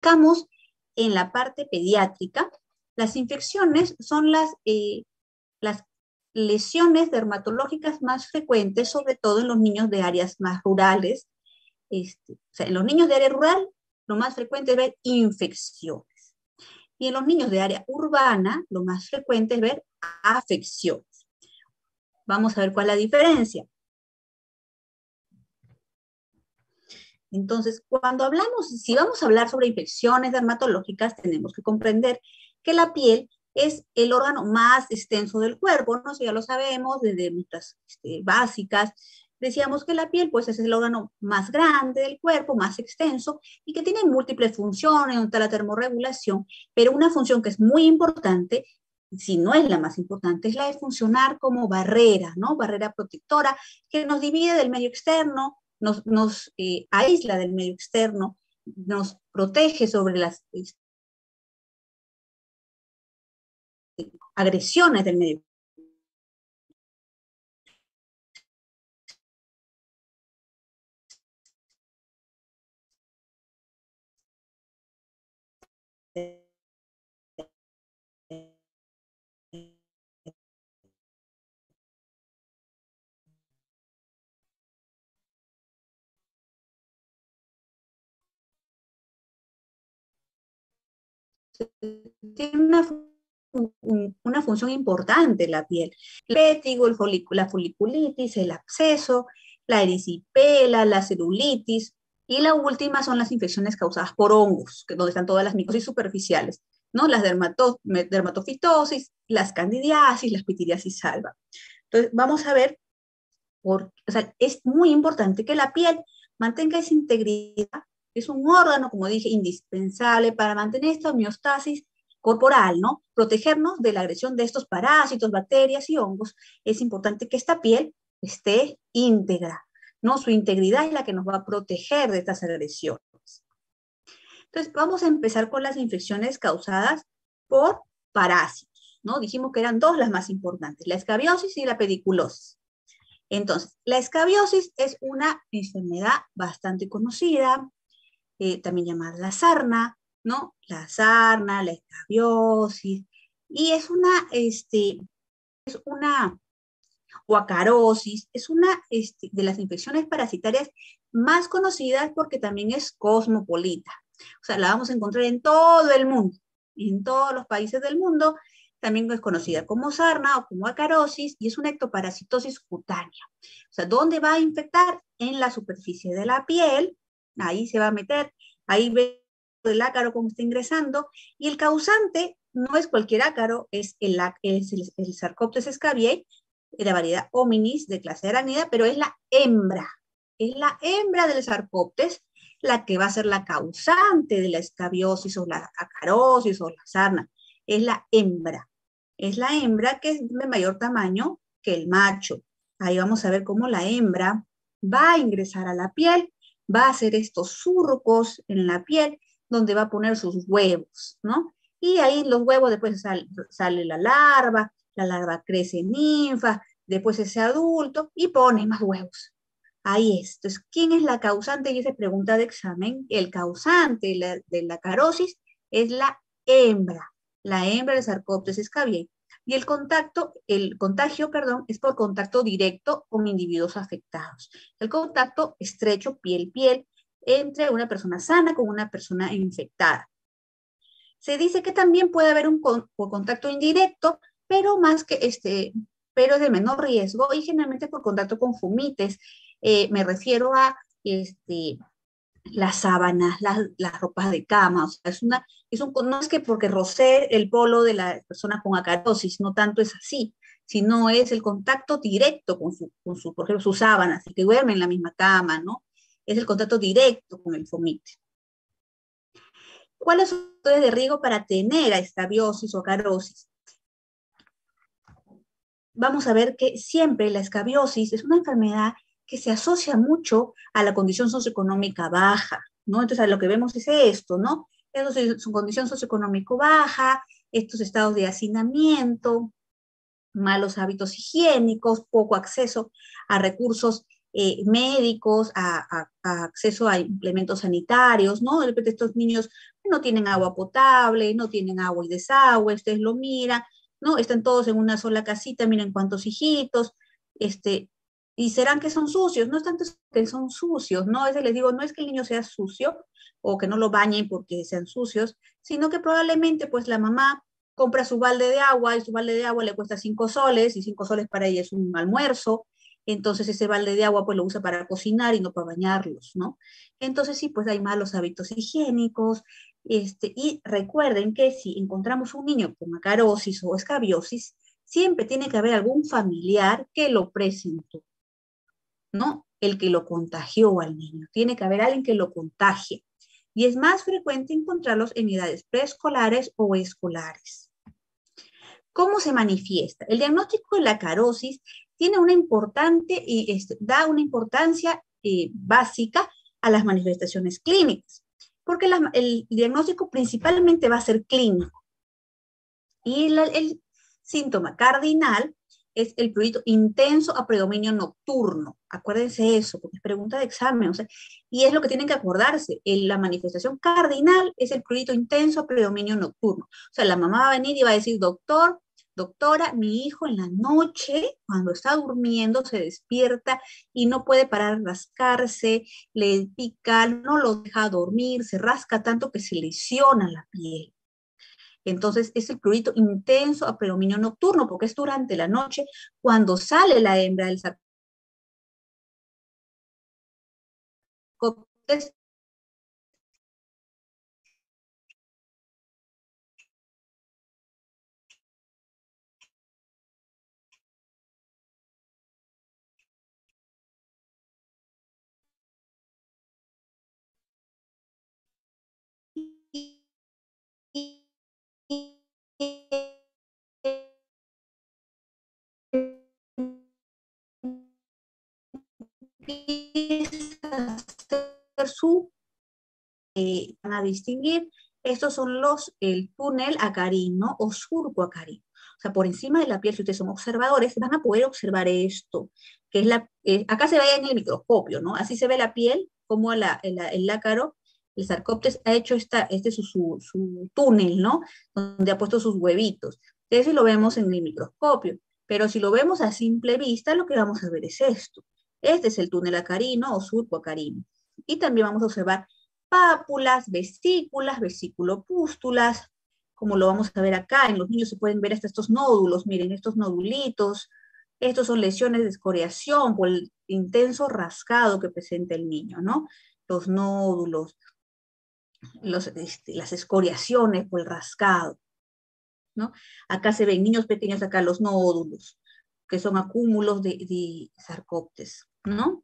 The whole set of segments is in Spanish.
ubicamos en la parte pediátrica, las infecciones son las lesiones dermatológicas más frecuentes, sobre todo en los niños de áreas más rurales. O sea, en los niños de área rural, lo más frecuente es ver infecciones. Y en los niños de área urbana, lo más frecuente es ver afecciones. Vamos a ver cuál es la diferencia. Entonces, cuando hablamos, si vamos a hablar sobre infecciones dermatológicas, tenemos que comprender que la piel es el órgano más extenso del cuerpo, ¿no? Eso ya lo sabemos desde nuestras básicas. Decíamos que la piel, pues, es el órgano más grande del cuerpo, más extenso, y que tiene múltiples funciones, donde está la termorregulación, pero una función que es muy importante, si no es la más importante, es la de funcionar como barrera, ¿no? Barrera protectora, que nos divide del medio externo, nos aísla del medio externo, nos protege sobre las agresiones del medio. Tiene una función importante la piel. El pétigo, la foliculitis, el absceso, la erisipela, la celulitis, y la última son las infecciones causadas por hongos, que donde están todas las micosis superficiales, ¿no? Las dermatofitosis, las candidiasis, las pitiriasis alba. Entonces, vamos a ver, o sea, es muy importante que la piel mantenga esa integridad. Es un órgano, como dije, indispensable para mantener esta homeostasis corporal, ¿no? Protegernos de la agresión de estos parásitos, bacterias y hongos. Es importante que esta piel esté íntegra, ¿no? Su integridad es la que nos va a proteger de estas agresiones. Entonces, vamos a empezar con las infecciones causadas por parásitos, ¿no? Dijimos que eran dos las más importantes, la escabiosis y la pediculosis. Entonces, la escabiosis es una enfermedad bastante conocida, también llamada la sarna, ¿no? La sarna, la escabiosis, y es una o acarosis, es una de las infecciones parasitarias más conocidas porque también es cosmopolita. O sea, la vamos a encontrar en todo el mundo, en todos los países del mundo. También es conocida como sarna o como acarosis y es una ectoparasitosis cutánea. O sea, ¿dónde va a infectar? En la superficie de la piel, ahí se va a meter, ahí ve el ácaro como está ingresando, y el causante no es cualquier ácaro, es el Sarcoptes scabiei, de la variedad hominis de clase aranida, pero es la hembra del Sarcoptes la que va a ser la causante de la escabiosis o la acarosis o la sarna. Es la hembra que es de mayor tamaño que el macho. Ahí vamos a ver cómo la hembra va a ingresar a la piel, va a hacer estos surcos en la piel donde va a poner sus huevos, ¿no? Y ahí los huevos después sale la larva crece en ninfa, después ese adulto y pone más huevos. Ahí es. Entonces, ¿quién es la causante? Y esa pregunta de examen. El causante de la carosis es la hembra de Sarcoptes scabiei. Y el contagio, perdón, es por contacto directo con individuos afectados. El contacto estrecho, piel-piel, entre una persona sana con una persona infectada. Se dice que también puede haber por contacto indirecto, pero pero es de menor riesgo y generalmente por contacto con fumites. Me refiero a las sábanas, las ropas de cama. O sea, no es que porque rocé el polo de la persona con acarosis, no tanto es así, sino es el contacto directo por ejemplo, sus sábanas, y que duerme en la misma cama, ¿no? Es el contacto directo con el fomite. ¿Cuáles son los factores de riesgo para tener escabiosis o acarosis? Vamos a ver que siempre la escabiosis es una enfermedad que se asocia mucho a la condición socioeconómica baja, ¿no? Entonces, a lo que vemos es esto, ¿no? Su condición socioeconómico baja, estos estados de hacinamiento, malos hábitos higiénicos, poco acceso a recursos médicos, a acceso a implementos sanitarios, ¿no? De repente estos niños no tienen agua potable, no tienen agua y desagüe, ustedes lo miran, ¿no? Están todos en una sola casita, miren cuántos hijitos, y serán que son sucios, no es tanto que son sucios, ¿no? A veces les digo, no es que el niño sea sucio o que no lo bañen porque sean sucios, sino que probablemente pues la mamá compra su balde de agua y su balde de agua le cuesta 5 soles y 5 soles para ella es un almuerzo, entonces ese balde de agua pues lo usa para cocinar y no para bañarlos, ¿no? Entonces sí, pues hay malos hábitos higiénicos, y recuerden que si encontramos un niño con acarosis o escabiosis, siempre tiene que haber algún familiar que lo presentó, ¿no? El que lo contagió al niño. Tiene que haber alguien que lo contagie. Y es más frecuente encontrarlos en edades preescolares o escolares. ¿Cómo se manifiesta? El diagnóstico de la acarosis tiene una importante, da una importancia básica a las manifestaciones clínicas, porque el diagnóstico principalmente va a ser clínico. Y el síntoma cardinal es el prurito intenso a predominio nocturno. Acuérdense eso, porque es pregunta de examen. O sea, y es lo que tienen que acordarse. La manifestación cardinal es el prurito intenso a predominio nocturno. O sea, la mamá va a venir y va a decir, doctor, doctora, mi hijo en la noche, cuando está durmiendo, se despierta y no puede parar de rascarse, le pica, no lo deja dormir, se rasca tanto que se lesiona la piel. Entonces es el prurito intenso a predominio nocturno, porque es durante la noche cuando sale la hembra del sarcópteris. Van a distinguir, estos son el túnel acarino o surco acarino. O sea, por encima de la piel, si ustedes son observadores, van a poder observar esto, que es acá se ve en el microscopio, ¿no? Así se ve la piel, como el ácaro, el sarcópteris ha hecho su túnel, ¿no? Donde ha puesto sus huevitos. Eso lo vemos en el microscopio, pero si lo vemos a simple vista, lo que vamos a ver es esto. Este es el túnel acarino o surco acarino. Y también vamos a observar pápulas, vesículas, vesículopústulas, como lo vamos a ver acá. En los niños se pueden ver hasta estos nódulos, miren, estos nodulitos. Estos son lesiones de escoriación por el intenso rascado que presenta el niño, ¿no? Los nódulos, las escoriaciones por el rascado, ¿no? Acá se ven niños pequeños, acá los nódulos, que son acúmulos de sarcópteris, ¿no?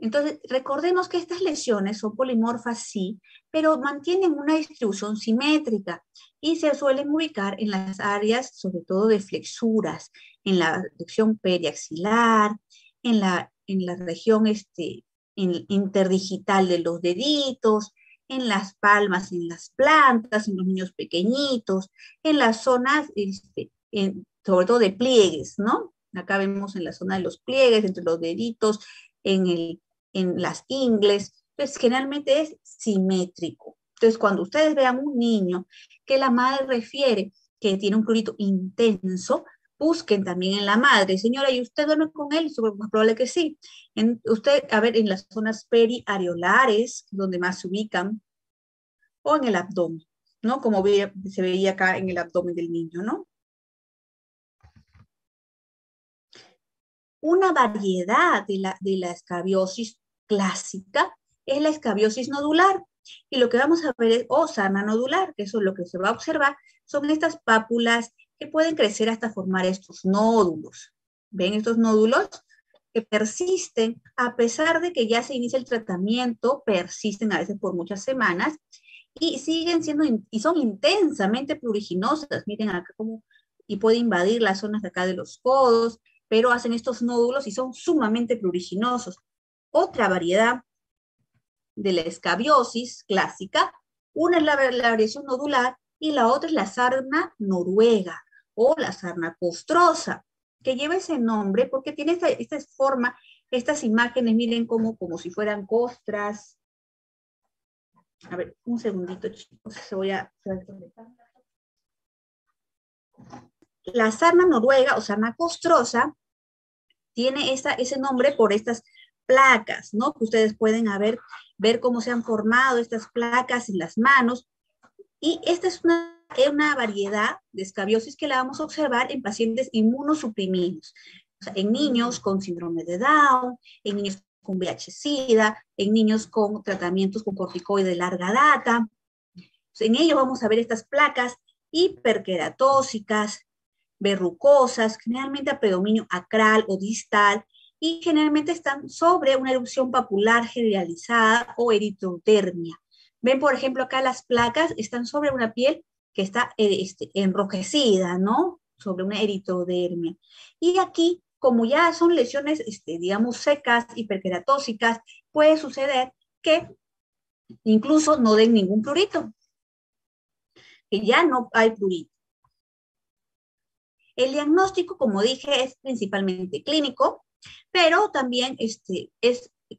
Entonces, recordemos que estas lesiones son polimorfas, sí, pero mantienen una distribución simétrica y se suelen ubicar en las áreas, sobre todo de flexuras, en la región periaxilar, en la región interdigital de los deditos, en las palmas, en las plantas, en los niños pequeñitos, en las zonas, sobre todo de pliegues, ¿no? Acá vemos en la zona de los pliegues, entre los deditos, en las ingles, pues generalmente es simétrico. Entonces, cuando ustedes vean un niño que la madre refiere que tiene un prurito intenso, busquen también en la madre. Señora, ¿y usted duerme con él? Es probable que sí. Usted, a ver, en las zonas periareolares, donde más se ubican, o en el abdomen, ¿no? Como se veía acá en el abdomen del niño, ¿no? Una variedad de la escabiosis clásica es la escabiosis nodular. Y lo que vamos a ver es sarna nodular, que eso es lo que se va a observar, son estas pápulas que pueden crecer hasta formar estos nódulos. ¿Ven estos nódulos? Que persisten, a pesar de que ya se inicia el tratamiento, persisten a veces por muchas semanas y siguen siendo, y son intensamente pruriginosas. Miren acá cómo, y puede invadir las zonas de acá de los codos, pero hacen estos nódulos y son sumamente pruriginosos. Otra variedad de la escabiosis clásica, una es la variación nodular y la otra es la sarna noruega o la sarna costrosa, que lleva ese nombre porque tiene esta forma Estas imágenes, miren como si fueran costras. A ver, un segundito, chicos, se voy a... La sarna noruega o sarna costrosa tiene ese nombre por estas placas, ¿no? Que ustedes pueden ver cómo se han formado estas placas en las manos. Y esta es una variedad de escabiosis que la vamos a observar en pacientes inmunosuprimidos. O sea, en niños con síndrome de Down, en niños con VIH-Sida, en niños con tratamientos con corticoide de larga data. En ellos vamos a ver estas placas hiperqueratóxicas, verrucosas, generalmente a predominio acral o distal, y generalmente están sobre una erupción papular generalizada o eritrodermia. Ven, por ejemplo, acá las placas están sobre una piel que está enrojecida, ¿no? Sobre una eritrodermia. Y aquí, como ya son lesiones, digamos, secas, hiperqueratóxicas, puede suceder que incluso no den ningún prurito, que ya no hay prurito. El diagnóstico, como dije, es principalmente clínico, pero también es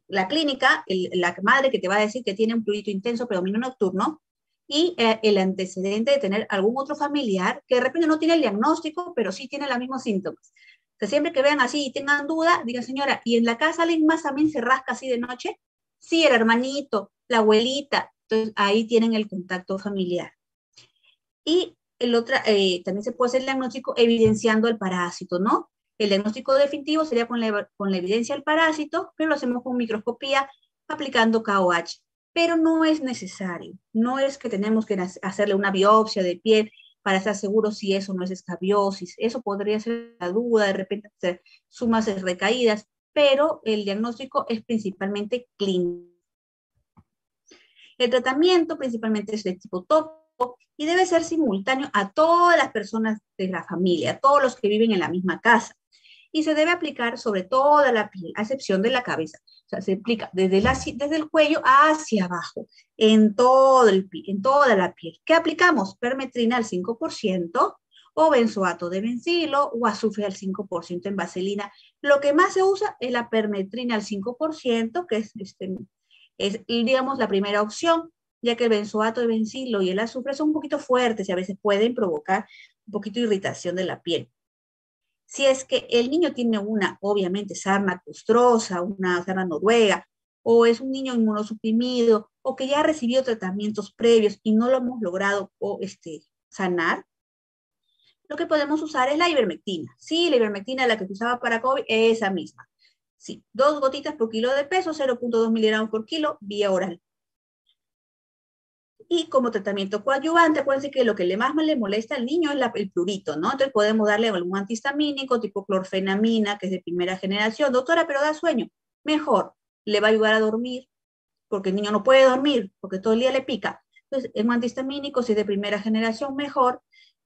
la clínica, la madre que te va a decir que tiene un prurito intenso, predominio nocturno, y el antecedente de tener algún otro familiar que de repente no tiene el diagnóstico, pero sí tiene los mismos síntomas. O sea, siempre que vean así y tengan duda, digan, señora, ¿y en la casa alguien más también se rasca así de noche? Sí, el hermanito, la abuelita. Entonces, ahí tienen el contacto familiar. Y también se puede hacer el diagnóstico evidenciando el parásito, ¿no? El diagnóstico definitivo sería con la evidencia del parásito, pero lo hacemos con microscopía aplicando KOH. Pero no es necesario, no es que tenemos que hacerle una biopsia de piel para estar seguros si eso no es escabiosis. Eso podría ser la duda, de repente hacer sumas recaídas, pero el diagnóstico es principalmente clínico. El tratamiento principalmente es de tipo tópico y debe ser simultáneo a todas las personas de la familia, a todos los que viven en la misma casa. Y se debe aplicar sobre toda la piel, a excepción de la cabeza. O sea, se aplica desde el cuello hacia abajo, en toda la piel. ¿Qué aplicamos? Permetrina al 5%, o benzoato de bencilo, o azufre al 5% en vaselina. Lo que más se usa es la permetrina al 5%, que es, digamos, la primera opción, ya que el benzoato de bencilo y el azufre son un poquito fuertes y a veces pueden provocar un poquito de irritación de la piel. Si es que el niño tiene obviamente, sarna costrosa, una sarna noruega, o es un niño inmunosuprimido, o que ya ha recibido tratamientos previos y no lo hemos logrado sanar, lo que podemos usar es la ivermectina. Sí, la ivermectina, la que se usaba para COVID, esa misma. Sí, 2 gotitas por kilo de peso, 0.2 miligramos por kilo, vía oral. Y como tratamiento coadyuvante, acuérdense que lo que más le molesta al niño es el prurito, ¿no? Entonces podemos darle algún antihistamínico tipo clorfenamina, que es de primera generación. Doctora, pero da sueño. Mejor, le va a ayudar a dormir, porque el niño no puede dormir, porque todo el día le pica. Entonces, un antihistamínico, si es de primera generación, mejor,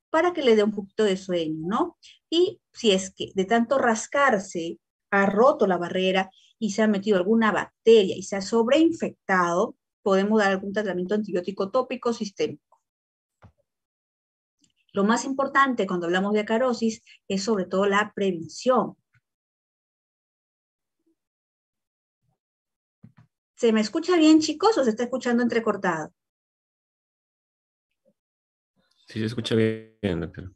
para que le dé un poquito de sueño, ¿no? Y si es que de tanto rascarse ha roto la barrera y se ha metido alguna bacteria y se ha sobreinfectado, podemos dar algún tratamiento antibiótico tópico sistémico. Lo más importante cuando hablamos de acarosis es sobre todo la prevención. ¿Se me escucha bien, chicos, o se está escuchando entrecortado? Sí, se escucha bien, doctor.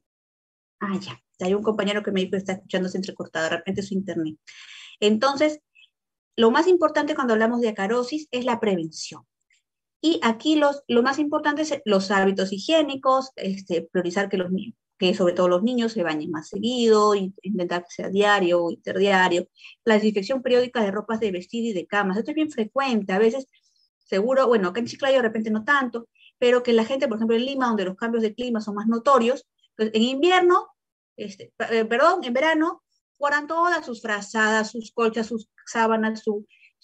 Ah, ya. Hay un compañero que me dijo que está escuchándose entrecortado, de repente su internet. Entonces, lo más importante cuando hablamos de acarosis es la prevención. Y aquí lo más importante es los hábitos higiénicos, priorizar que sobre todo los niños se bañen más seguido, intentar que sea diario o interdiario, la desinfección periódica de ropas de vestir y de camas. Esto es bien frecuente, a veces seguro, bueno, acá en Chiclayo de repente no tanto, pero que la gente, por ejemplo, en Lima, donde los cambios de clima son más notorios, pues en invierno, en verano, guardan todas sus frazadas, sus colchas, sus sábanas,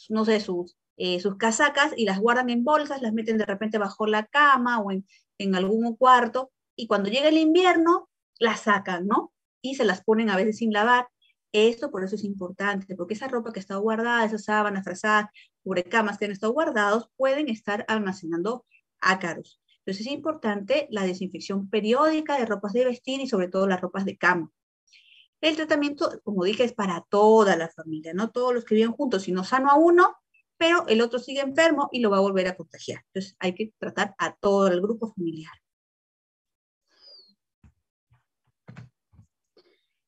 no sé, sus casacas y las guardan en bolsas, las meten de repente bajo la cama o en algún cuarto, y cuando llega el invierno, las sacan, ¿no? Y se las ponen a veces sin lavar. Esto por eso es importante, porque esa ropa que está guardada, esas sábanas, frazadas, cubrecamas que han estado guardados, pueden estar almacenando ácaros. Entonces es importante la desinfección periódica de ropas de vestir y sobre todo las ropas de cama. El tratamiento, como dije, es para toda la familia, no todos los que viven juntos, sino sano a uno, pero el otro sigue enfermo y lo va a volver a contagiar. Entonces hay que tratar a todo el grupo familiar.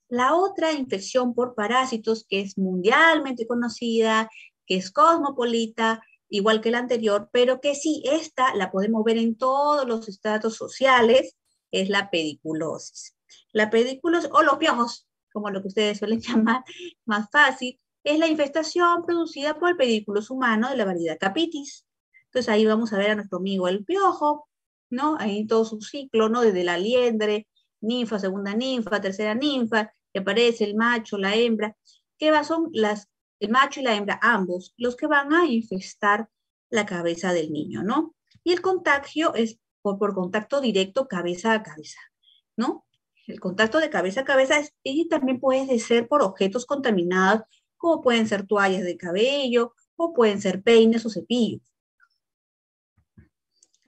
La otra infección por parásitos que es mundialmente conocida, que es cosmopolita, igual que la anterior, pero que sí, esta la podemos ver en todos los estratos sociales, es la pediculosis. La pediculosis, o los piojos, como lo que ustedes suelen llamar, más fácil, es la infestación producida por el pedículos humano de la variedad capitis. Entonces ahí vamos a ver a nuestro amigo el piojo, ¿no? Ahí todo su ciclo, ¿no? Desde la liendre, ninfa, segunda ninfa, tercera ninfa, que aparece el macho, la hembra, que son el macho y la hembra, ambos, los que van a infestar la cabeza del niño, ¿no? Y el contagio es por contacto directo cabeza a cabeza, ¿no? El contacto de cabeza a cabeza y también puede ser por objetos contaminados, como pueden ser toallas de cabello, o pueden ser peines o cepillos.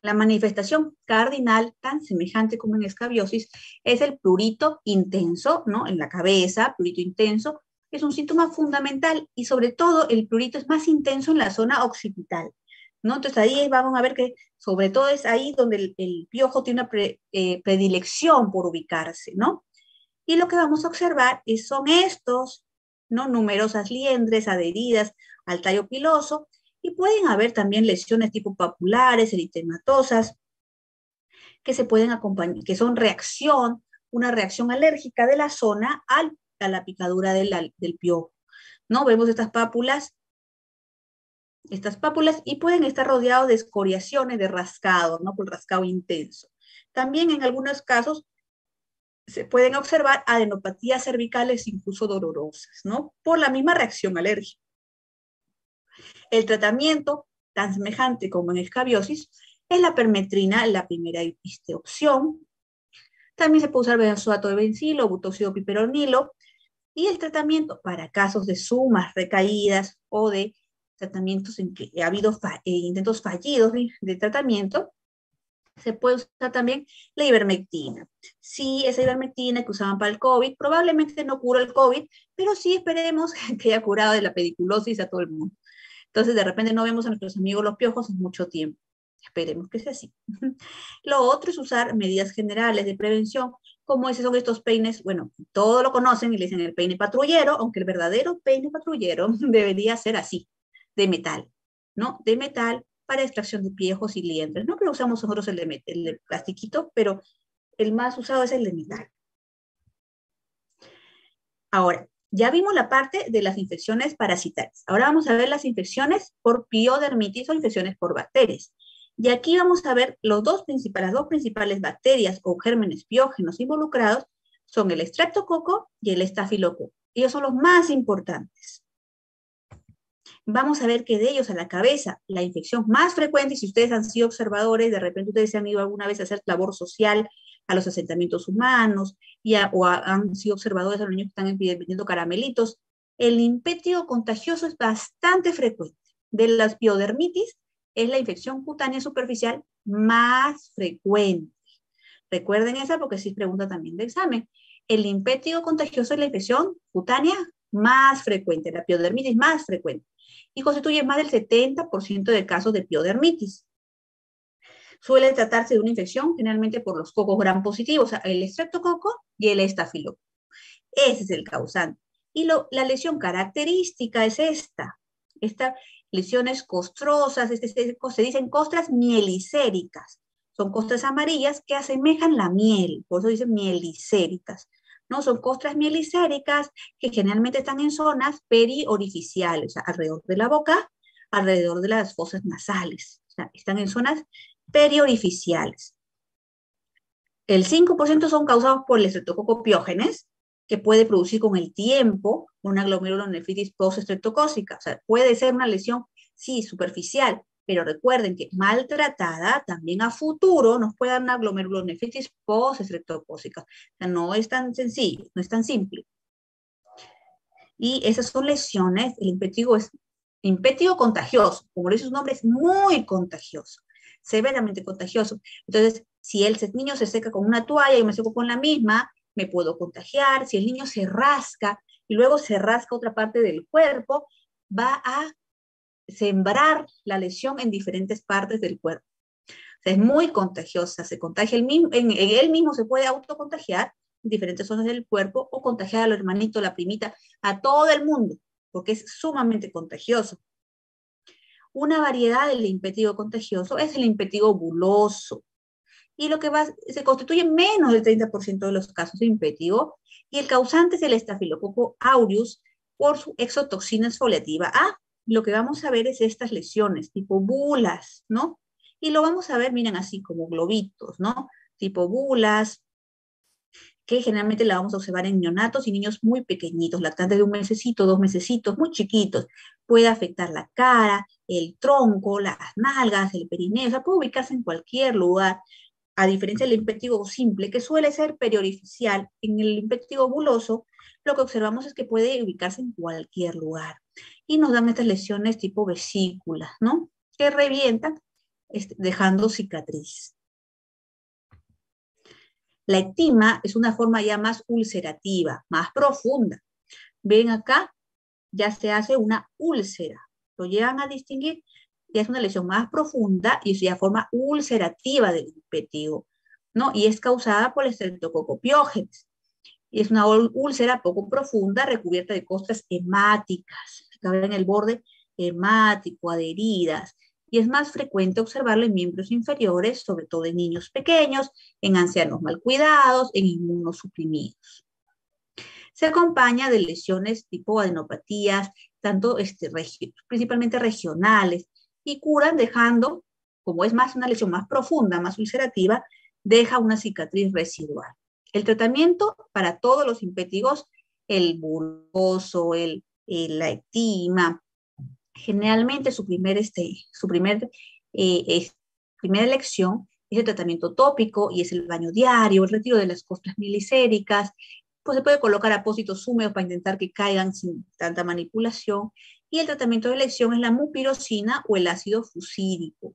La manifestación cardinal, tan semejante como en escabiosis, es el prurito intenso, ¿no? En la cabeza, prurito intenso, es un síntoma fundamental y sobre todo el prurito es más intenso en la zona occipital, ¿no? Entonces ahí vamos a ver que sobre todo es ahí donde el piojo tiene una predilección por ubicarse, ¿no? Y lo que vamos a observar son estos, ¿no? Numerosas liendres adheridas al tallo piloso, y pueden haber también lesiones tipo papulares, eritematosas, que se pueden acompañar, que son una reacción alérgica de la zona a la picadura del piojo, ¿no? Vemos estas pápulas y pueden estar rodeados de escoriaciones, de rascado, ¿no? Por rascado intenso. También en algunos casos se pueden observar adenopatías cervicales incluso dolorosas, ¿no? Por la misma reacción alérgica. El tratamiento, tan semejante como en escabiosis, es la permetrina, la primera opción. También se puede usar benzoato de bencilo, butóxido piperonilo, y el tratamiento para casos de sumas recaídas o de tratamientos en que ha habido intentos fallidos de tratamiento, se puede usar también la ivermectina. Sí, esa ivermectina que usaban para el COVID probablemente no cura el COVID, pero sí esperemos que haya curado de la pediculosis a todo el mundo. Entonces, de repente no vemos a nuestros amigos los piojos en mucho tiempo. Esperemos que sea así. Lo otro es usar medidas generales de prevención, como son estos peines, bueno, todos lo conocen y le dicen el peine patrullero, aunque el verdadero peine patrullero debería ser así, de metal, ¿no? De metal para extracción de piojos y liendres. No que usamos nosotros el de plastiquito, pero el más usado es el de metal. Ahora, ya vimos la parte de las infecciones parasitarias. Ahora vamos a ver las infecciones por piodermitis o infecciones por bacterias. Y aquí vamos a ver las dos principales bacterias o gérmenes piógenos involucrados son el estreptococo y el estafilococo. Ellos son los más importantes. Vamos a ver que de ellos a la cabeza, la infección más frecuente, y si ustedes han sido observadores, de repente ustedes se han ido alguna vez a hacer labor social a los asentamientos humanos, han sido observadores a los niños que están vendiendo caramelitos, el impétigo contagioso es bastante frecuente. De las piodermitis es la infección cutánea superficial más frecuente. Recuerden esa porque sí pregunta también de examen. El impétigo contagioso es la infección cutánea más frecuente, la piodermitis más frecuente, y constituye más del 70% de casos de piodermitis. Suele tratarse de una infección generalmente por los cocos gram positivos, el estreptococo y el estafilococo. Ese es el causante. Y la lesión característica es esta lesiones costrosas, se dicen costras mielicéricas. Son costras amarillas que asemejan la miel, por eso dicen mielicéricas. ¿No? Son costras mielicéricas que generalmente están en zonas periorificiales, o sea, alrededor de la boca, alrededor de las fosas nasales. O sea, están en zonas periorificiales. El 5% son causados por el estreptococo piógenes, que puede producir con el tiempo una glomerulonefritis postestreptocócica. O sea, puede ser una lesión, sí, superficial, pero recuerden que maltratada también a futuro nos puede dar una glomerulonefritis postestreptocócica. O sea, no es tan sencillo, no es tan simple. Y esas son lesiones, el impétigo es impétigo contagioso, como dice su nombre, es muy contagioso, severamente contagioso. Entonces, si el niño se seca con una toalla, yo me seco con la misma, me puedo contagiar. Si el niño se rasca y luego se rasca otra parte del cuerpo, va a sembrar la lesión en diferentes partes del cuerpo. O sea, es muy contagiosa, se contagia en él mismo se puede autocontagiar en diferentes zonas del cuerpo o contagiar al hermanito, la primita, a todo el mundo, porque es sumamente contagioso. Una variedad del impétigo contagioso es el impétigo buloso, y se constituye en menos del 30% de los casos de impétigo, y el causante es el estafilococo aureus por su exotoxina exfoliativa A. Lo que vamos a ver es estas lesiones, tipo bulas, ¿no? Y lo vamos a ver, miren, así como globitos, ¿no? Tipo bulas, que generalmente la vamos a observar en neonatos y niños muy pequeñitos, lactantes de 1 mesecito, 2 mesecitos, muy chiquitos. Puede afectar la cara, el tronco, las nalgas, el perineo, o sea, puede ubicarse en cualquier lugar, a diferencia del impétigo simple, que suele ser periorificial. En el impétigo buloso, lo que observamos es que puede ubicarse en cualquier lugar. Y nos dan estas lesiones tipo vesículas, ¿no? Que revientan, dejando cicatriz. La ectima es una forma ya más ulcerativa, más profunda. Ven acá, ya se hace una úlcera. Lo llegan a distinguir, ya es una lesión más profunda y es ya forma ulcerativa del impétigo, ¿no? Y es causada por el Streptococcus pyogenes. Y es una úlcera poco profunda, recubierta de costras hemáticas, acá ven el borde hemático, adheridas, y es más frecuente observarlo en miembros inferiores, sobre todo en niños pequeños, en ancianos mal cuidados, en inmunosuprimidos. Se acompaña de lesiones tipo adenopatías, tanto principalmente regionales, y curan dejando, como es más una lesión más profunda, más ulcerativa, deja una cicatriz residual. El tratamiento para todos los impétigos, el buloso, la ectima, generalmente primera elección es el tratamiento tópico y es el baño diario, el retiro de las costras milicéricas, pues se puede colocar apósitos húmedos para intentar que caigan sin tanta manipulación, y el tratamiento de elección es la mupirocina o el ácido fusídico.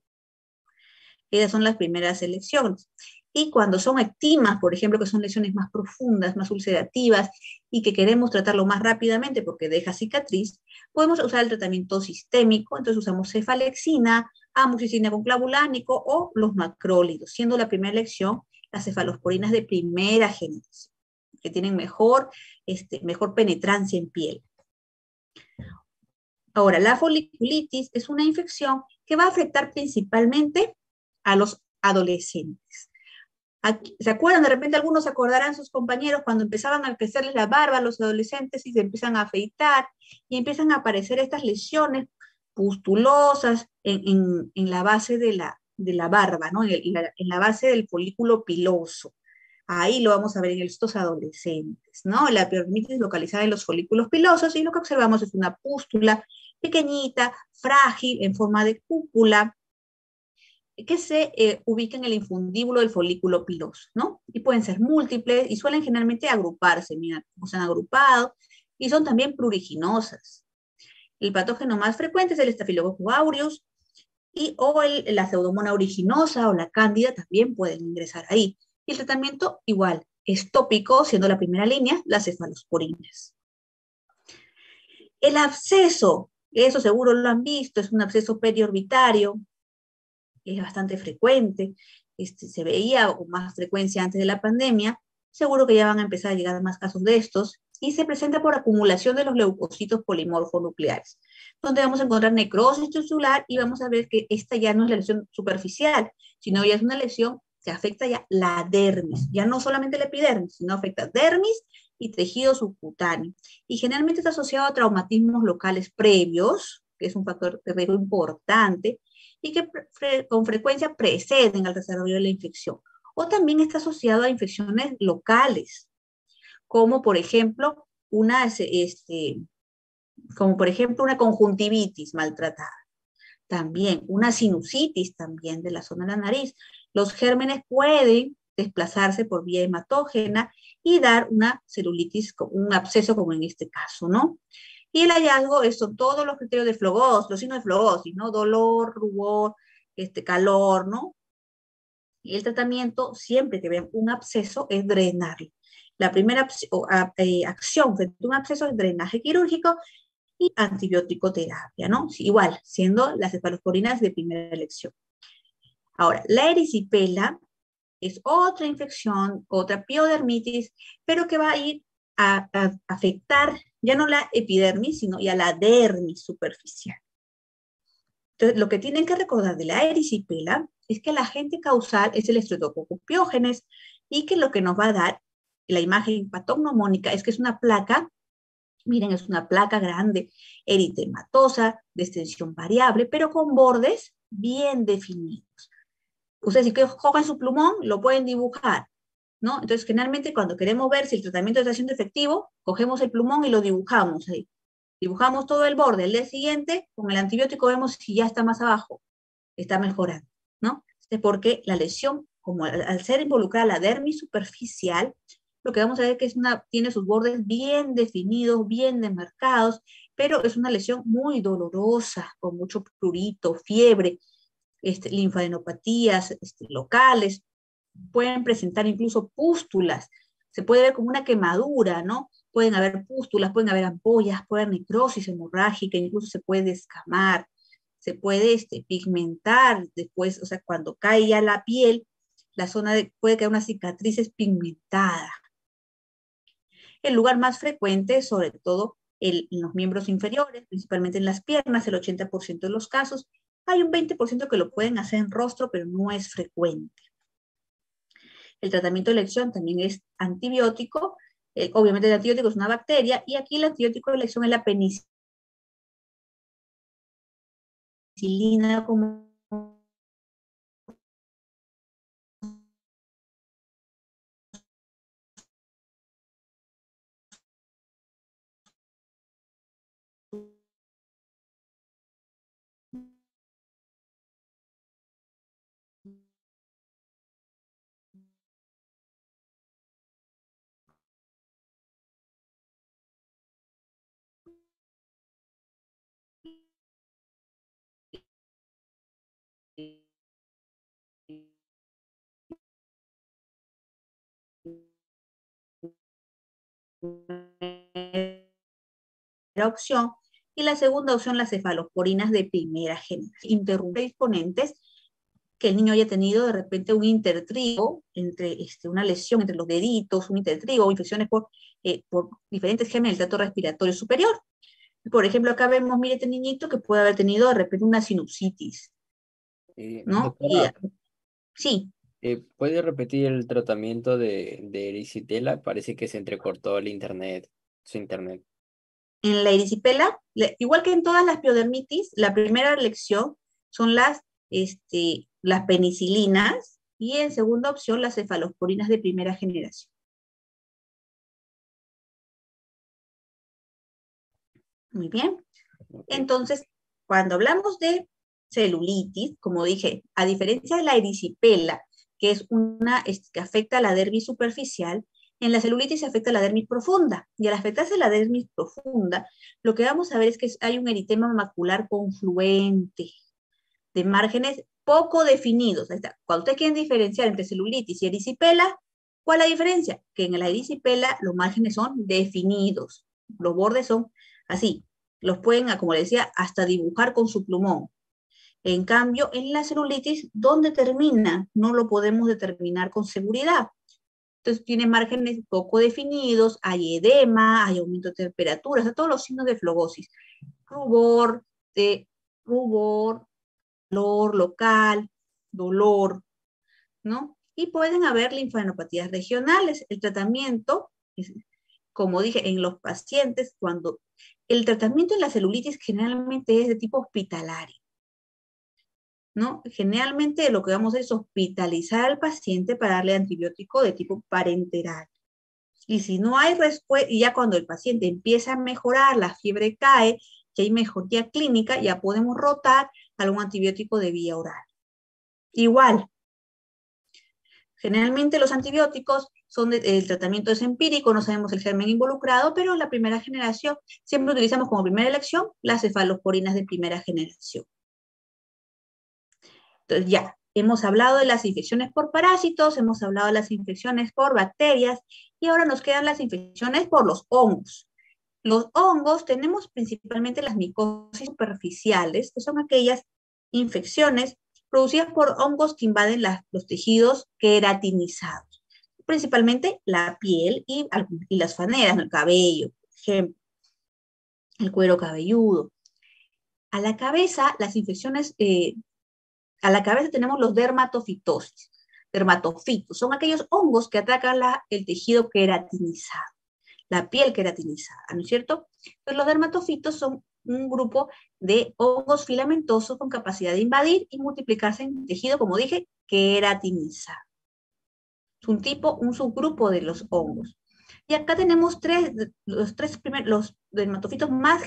Esas son las primeras elecciones. Y cuando son ectimas, por ejemplo, que son lesiones más profundas, más ulcerativas, y que queremos tratarlo más rápidamente porque deja cicatriz, podemos usar el tratamiento sistémico. Entonces usamos cefalexina, amoxicilina con clavulánico o los macrólidos, siendo la primera elección las cefalosporinas de primera generación, que tienen mejor penetrancia en piel. Ahora, la foliculitis es una infección que va a afectar principalmente a los adolescentes. Aquí, ¿se acuerdan? De repente algunos se acordarán sus compañeros cuando empezaban a crecerles la barba a los adolescentes y se empiezan a afeitar y empiezan a aparecer estas lesiones pustulosas en la base de la barba, ¿no? En la base del folículo piloso. Ahí lo vamos a ver en estos adolescentes, ¿no? La epidermitis localizada en los folículos pilosos, y lo que observamos es una pústula pequeñita, frágil, en forma de cúpula, que se ubica en el infundíbulo del folículo piloso, ¿no? Y pueden ser múltiples y suelen generalmente agruparse, mira cómo se han agrupado, y son también pruriginosas. El patógeno más frecuente es el Staphylococcus aureus, o la Pseudomonas aeruginosa o la cándida también pueden ingresar ahí. Y el tratamiento igual, es tópico, siendo la primera línea las cefalosporinas. El absceso, eso seguro lo han visto, es un absceso periorbitario, es bastante frecuente, se veía con más frecuencia antes de la pandemia, seguro que ya van a empezar a llegar más casos de estos, y se presenta por acumulación de los leucocitos polimorfonucleares, donde vamos a encontrar necrosis tisular y vamos a ver que esta ya no es la lesión superficial, sino ya es una lesión que afecta ya la dermis, ya no solamente la epidermis, sino afecta dermis y tejido subcutáneo. Y generalmente está asociado a traumatismos locales previos, que es un factor de riesgo importante, y que con frecuencia preceden al desarrollo de la infección. O también está asociado a infecciones locales, como por ejemplo una conjuntivitis maltratada. También una sinusitis también de la zona de la nariz. Los gérmenes pueden desplazarse por vía hematógena y dar una celulitis, un absceso como en este caso, ¿no? Y el hallazgo son todos los criterios de flogosis, los signos de flogosis, ¿no? Dolor, rubor, calor, ¿no? Y el tratamiento, siempre que vean un absceso, es drenarlo. La primera acción frente a un absceso es drenaje quirúrgico y antibiótico terapia, ¿no? Sí, igual, siendo las cefalosporinas de primera elección. Ahora, la erisipela es otra infección, otra piodermitis, pero que va a ir a afectar ya no la epidermis, sino ya la dermis superficial. Entonces, lo que tienen que recordar de la erisipela es que el agente causal es el Streptococcus pyogenes y que lo que nos va a dar la imagen patognomónica es que es una placa, miren, es una placa grande, eritematosa, de extensión variable, pero con bordes bien definidos. Ustedes si cogen su plumón, lo pueden dibujar, ¿no? Entonces, generalmente cuando queremos ver si el tratamiento está siendo efectivo, cogemos el plumón y lo dibujamos ahí. Dibujamos todo el borde. El día siguiente, con el antibiótico, vemos si ya está más abajo, está mejorando, ¿no? Es porque la lesión, como al ser involucrada la dermis superficial, lo que vamos a ver es que tiene sus bordes bien definidos, bien demarcados, pero es una lesión muy dolorosa, con mucho prurito, fiebre, linfadenopatías locales, pueden presentar incluso pústulas, se puede ver como una quemadura, ¿no? Pueden haber pústulas, pueden haber ampollas, puede haber necrosis hemorrágica, incluso se puede descamar, se puede pigmentar después, o sea, cuando cae ya la piel, la zona puede quedar una cicatriz pigmentada. El lugar más frecuente, sobre todo en los miembros inferiores, principalmente en las piernas, el 80% de los casos. Hay un 20% que lo pueden hacer en rostro, pero no es frecuente. El tratamiento de elección también es antibiótico. Obviamente el antibiótico es una bacteria y aquí el antibiótico de elección es la penicilina como opción, y la segunda opción, las cefalosporinas de primera generación. Interrumpe disponentes que el niño haya tenido de repente un intertrigo, entre una lesión entre los deditos, un intertrigo o infecciones por diferentes gérmenes del tracto respiratorio superior. Por ejemplo, acá vemos, mire, este niñito que puede haber tenido de repente una sinusitis, ¿no? Doctora, Sí, ¿puede repetir el tratamiento de erisipela? Parece que se entrecortó el internet, su internet. en la erisipela, igual que en todas las piodermitis, la primera elección son las penicilinas y en segunda opción las cefalosporinas de primera generación. Muy bien. Okay. Entonces, cuando hablamos de celulitis, como dije, a diferencia de la erisipela, que es que afecta a la dermis superficial, en la celulitis se afecta a la dermis profunda. Y al afectarse la dermis profunda, lo que vamos a ver es que hay un eritema macular confluente de márgenes poco definidos. Ahí está. Cuando ustedes quieren diferenciar entre celulitis y erisipela, ¿cuál es la diferencia? Que en la erisipela los márgenes son definidos, los bordes son así, los pueden, como les decía, hasta dibujar con su plumón. En cambio, en la celulitis, ¿dónde termina? No lo podemos determinar con seguridad. Entonces, tiene márgenes poco definidos, hay edema, hay aumento de temperatura, o sea, todos los signos de flogosis. Rubor, dolor local, dolor, ¿no? Y pueden haber linfadenopatías regionales. El tratamiento, como dije, en los pacientes, cuando el tratamiento en la celulitis generalmente es de tipo hospitalario, ¿no? Generalmente lo que vamos a hacer es hospitalizar al paciente para darle antibiótico de tipo parenteral. Y si no hay respuesta, y ya cuando el paciente empieza a mejorar, la fiebre cae, que hay mejoría clínica, ya podemos rotar algún antibiótico de vía oral. Igual, generalmente los antibióticos el tratamiento es empírico, no sabemos el germen involucrado, pero en la primera generación siempre utilizamos como primera elección las cefalosporinas de primera generación. Entonces ya, Hemos hablado de las infecciones por parásitos, hemos hablado de las infecciones por bacterias, y ahora nos quedan las infecciones por los hongos. Los hongos tenemos principalmente las micosis superficiales, que son aquellas infecciones producidas por hongos que invaden los tejidos queratinizados, principalmente la piel y las faneras, el cabello, por ejemplo, el cuero cabelludo. A la cabeza, las infecciones, a la cabeza tenemos los dermatofitosis. Dermatofitos son aquellos hongos que atacan el tejido queratinizado, la piel queratinizada, ¿no es cierto? Pues los dermatofitos son un grupo de hongos filamentosos con capacidad de invadir y multiplicarse en tejido, como dije, queratinizado. Es un subgrupo de los hongos. Y acá tenemos los dermatofitos más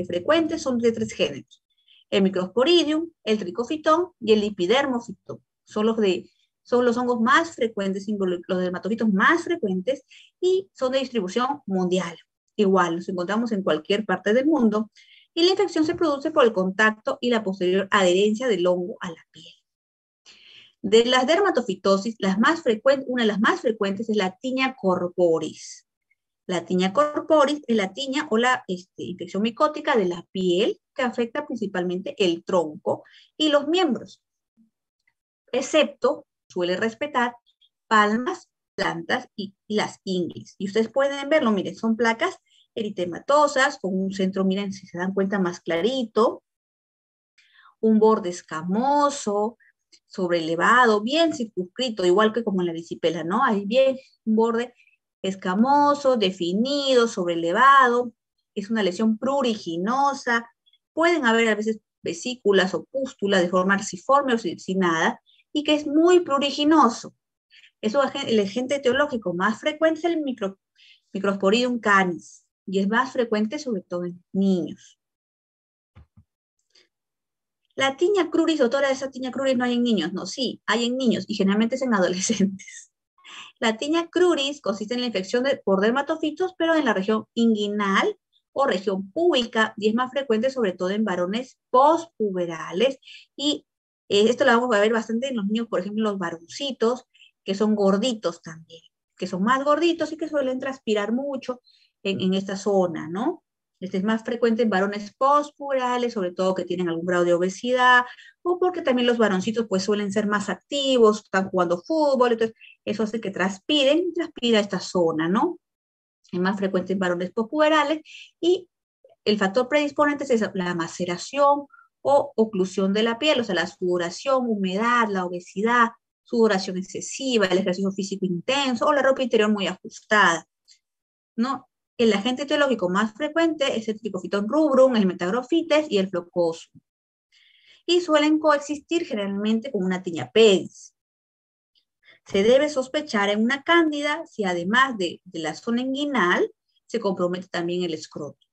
frecuentes son de 3 géneros. El Microsporidium, el Tricofitón y el Lipidermofitón. Son los hongos más frecuentes, los dermatofitos más frecuentes, y son de distribución mundial. Igual, los encontramos en cualquier parte del mundo, y la infección se produce por el contacto y la posterior adherencia del hongo a la piel. De las dermatofitosis, una de las más frecuentes es la tiña corporis. La tiña corporis es la tiña o la infección micótica de la piel que afecta principalmente el tronco y los miembros, excepto, suele respetar, palmas, plantas y las ingles. Y ustedes pueden verlo, miren, son placas eritematosas con un centro, miren, si se dan cuenta, más clarito, un borde escamoso, sobrelevado, bien circunscrito, igual que como en la erisipela, ¿no? Hay bien un borde escamoso, definido, sobrelevado, es una lesión pruriginosa, pueden haber a veces vesículas o pústulas de forma arciforme o sin nada, y que es muy pruriginoso. El agente etiológico más frecuente es el Microsporidium canis, y es más frecuente sobre todo en niños. La tiña cruris, doctora, esa tiña cruris no hay en niños. No, sí, hay en niños y generalmente es en adolescentes. La tiña cruris consiste en la infección por dermatofitos, pero en la región inguinal o región púbica, y es más frecuente sobre todo en varones postpuberales. Y esto lo vamos a ver bastante en los niños, por ejemplo, los varoncitos, que son gorditos también, que son más gorditos y que suelen transpirar mucho en esta zona, ¿no? Este es más frecuente en varones postpuberales, sobre todo que tienen algún grado de obesidad, o porque también los varoncitos pues suelen ser más activos, están jugando fútbol, entonces eso hace que transpira esta zona, ¿no? Es más frecuente en varones postpuberales, y el factor predisponente es la maceración o oclusión de la piel, o sea, la sudoración, humedad, la obesidad, sudoración excesiva, el ejercicio físico intenso o la ropa interior muy ajustada, ¿no? El agente etiológico más frecuente es el Tricofitón rubrum, el Metagrofites y el Flocosum. Y suelen coexistir generalmente con una tiña pedis. Se debe sospechar en una cándida si además de la zona inguinal se compromete también el escroto,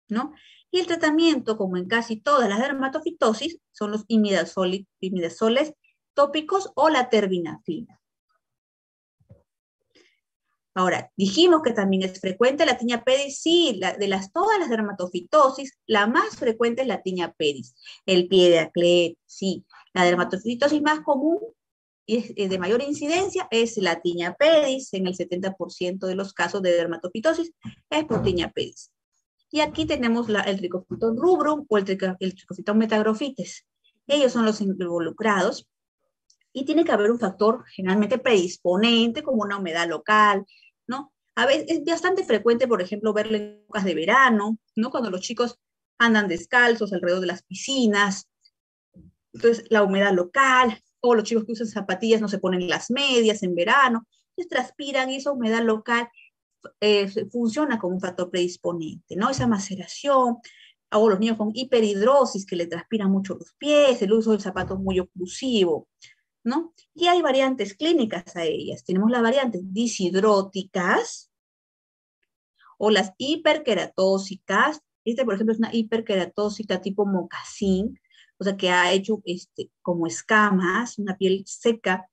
¿no? Y el tratamiento, como en casi todas las dermatofitosis, son los imidazoles tópicos o la terbinafina. Ahora, dijimos que también es frecuente la tiña pedis. Sí, todas las dermatofitosis, la más frecuente es la tiña pedis. El pie de Aclet, sí. La dermatofitosis más común y de mayor incidencia es la tiña pedis. En el 70% de los casos de dermatofitosis es por tiña pedis. Y aquí tenemos el Tricofitón rubrum o el Tricofitón metagrofites. Ellos son los involucrados. Y tiene que haber un factor generalmente predisponente, como una humedad local, ¿no? A veces es bastante frecuente, por ejemplo, verlo en épocas de verano, ¿no? Cuando los chicos andan descalzos alrededor de las piscinas. Entonces, la humedad local, o los chicos que usan zapatillas no se ponen las medias en verano, entonces transpiran, y esa humedad local funciona como un factor predisponente, ¿no? Esa maceración, o los niños con hiperhidrosis que le transpiran mucho los pies, el uso del zapato muy oclusivo, ¿no? Y hay variantes clínicas a ellas. Tenemos las variantes disidróticas o las hiperqueratósicas. Por ejemplo, es una hiperqueratósica tipo mocasín, o sea, que ha hecho como escamas, una piel seca,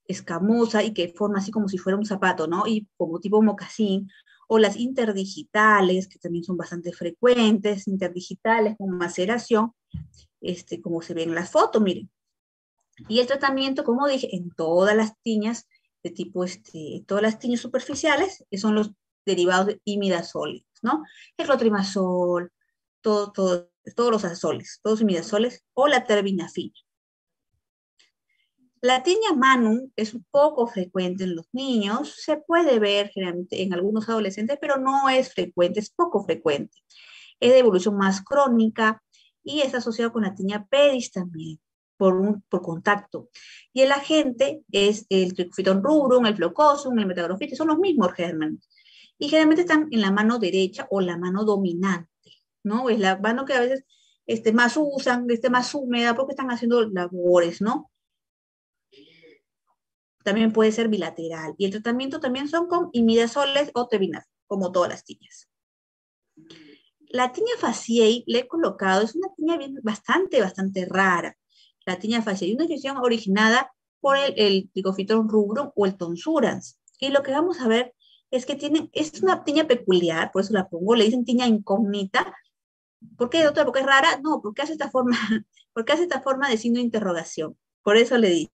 escamosa, y que forma así como si fuera un zapato, ¿no? Y como tipo mocasín. O las interdigitales, que también son bastante frecuentes, interdigitales con maceración, como se ve en las fotos, miren. Y el tratamiento, como dije, en todas las tiñas de tipo, todas las tiñas superficiales, que son los derivados de imidazólidos, ¿no? El clotrimazol, todos los azoles, todos los imidazoles, o la terbinafina. La tiña manum es un poco frecuente en los niños, se puede ver generalmente en algunos adolescentes, pero no es frecuente, es poco frecuente. Es de evolución más crónica y está asociado con la tiña pedis también, por contacto. Y el agente es el Trichofiton rubrum, el Flocosum, el Metagrofitis, son los mismos gérmenes. Y generalmente están en la mano derecha o la mano dominante, ¿no? Es la mano que a veces más usan, más húmeda, porque están haciendo labores, ¿no? También puede ser bilateral. Y el tratamiento también son con imidazoles o terbinafina, como todas las tiñas. La tiña faciei, le he colocado, es una tiña bastante rara. La tiña faciei, una infección originada por el Trichofiton rubrum o el Tonsurans. Y lo que vamos a ver es que es una tiña peculiar, por eso la pongo, le dicen tiña incógnita. ¿Por qué, doctora? ¿Porque es rara? No, porque hace esta forma, porque hace esta forma de signo de interrogación. Por eso le dice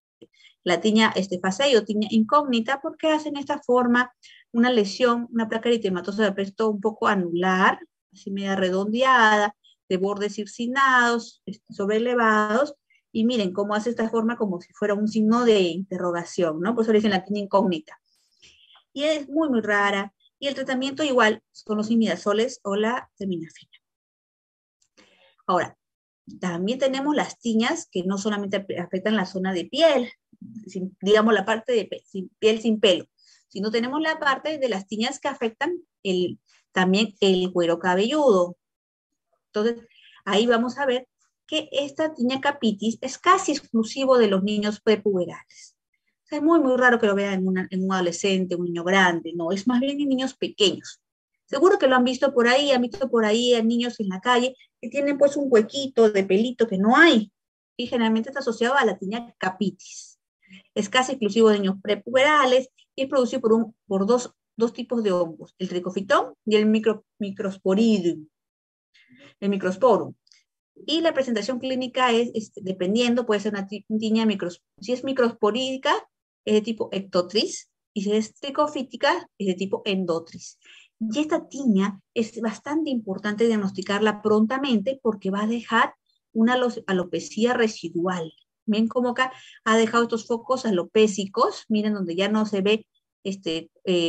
la tiña faciei o tiña incógnita, porque hacen esta forma, una lesión, una placa eritematosa de aspecto un poco anular, así media redondeada, de bordes circinados, sobrelevados, y miren cómo hace esta forma como si fuera un signo de interrogación, ¿no? Por eso le dicen la tiña incógnita. Y es muy rara, y el tratamiento igual con los imidazoles o la terbinafina. Ahora, también tenemos las tiñas que no solamente afectan la zona de piel, digamos la parte de piel sin pelo, sino tenemos la parte de las tiñas que afectan también el cuero cabelludo. Entonces, ahí vamos a ver que esta tiña capitis es casi exclusivo de los niños prepuberales. O sea, es muy raro que lo vean en un adolescente, un niño grande, no, es más bien en niños pequeños. Seguro que lo han visto por ahí, a niños en la calle que tienen pues un huequito de pelito que no hay, y generalmente está asociado a la tiña capitis. Es casi exclusivo de niños prepuberales y es producido por dos tipos de hongos, el tricofitón y el microsporidum, el microsporum. Y la presentación clínica es dependiendo, puede ser una tiña si es microsporídica, es de tipo ectotris, y si es tricofítica, es de tipo endotris. Y esta tiña es bastante importante diagnosticarla prontamente porque va a dejar una alopecia residual. Ven cómo acá ha dejado estos focos alopécicos, miren donde ya no se ve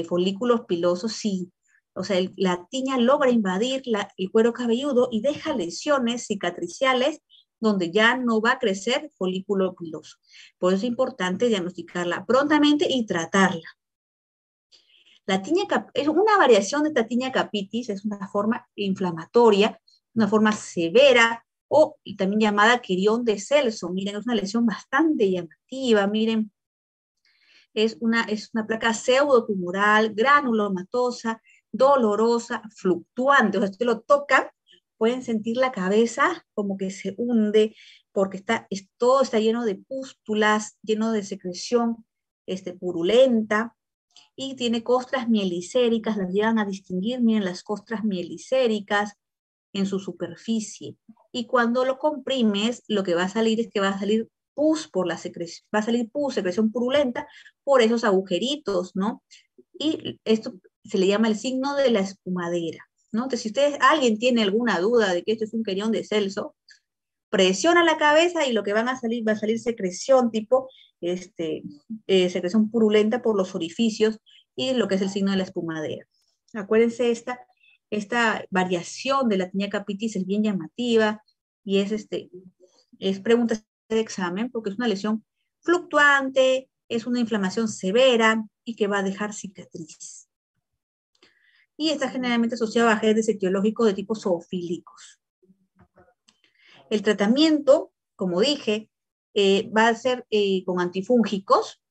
folículos pilosos, sí. O sea, la tiña logra invadir el cuero cabelludo y deja lesiones cicatriciales donde ya no va a crecer folículo piloso. Por eso es importante diagnosticarla prontamente y tratarla. La tiña es una variación de esta tiña capitis, es una forma inflamatoria, una forma severa, o también llamada quirión de Celso. Miren, es una lesión bastante llamativa, miren, es una placa pseudotumoral, granulomatosa, dolorosa, fluctuante. O sea, si lo tocan, pueden sentir la cabeza como que se hunde, porque todo está lleno de pústulas, lleno de secreción purulenta, y tiene costras mielicéricas, las llevan a distinguir, miren las costras mielicéricas en su superficie. Y cuando lo comprimes, lo que va a salir es que va a salir pus por la secreción, va a salir pus, secreción purulenta, por esos agujeritos, ¿no? Y esto se le llama el signo de la espumadera, ¿no? Entonces, si alguien tiene alguna duda de que esto es un querión de Celso, presiona la cabeza y lo que va a salir secreción tipo, secreción purulenta por los orificios y lo que es el signo de la espumadera. Acuérdense, esta variación de la tiña capitis es bien llamativa y es pregunta de examen porque es una lesión fluctuante, es una inflamación severa y que va a dejar cicatriz. Y está generalmente asociada a agentes etiológicos de tipo zoofílicos. El tratamiento, como dije, va a ser con antifúngicos.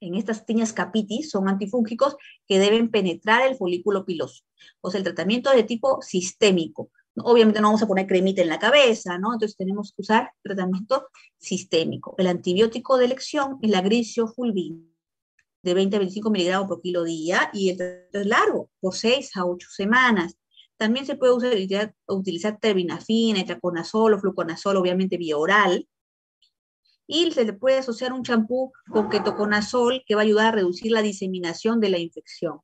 En estas tiñas capitis son antifúngicos que deben penetrar el folículo piloso. O sea, el tratamiento es de tipo sistémico. Obviamente no vamos a poner cremita en la cabeza, ¿no? Entonces tenemos que usar tratamiento sistémico. El antibiótico de elección es la griseofulvina, de 20 a 25 miligramos por kilo día, y el tratamiento es largo, por 6 a 8 semanas. También se puede utilizar terbinafina, itraconazol o fluconazol, obviamente vía oral. Y se le puede asociar un champú con ketoconazol que va a ayudar a reducir la diseminación de la infección.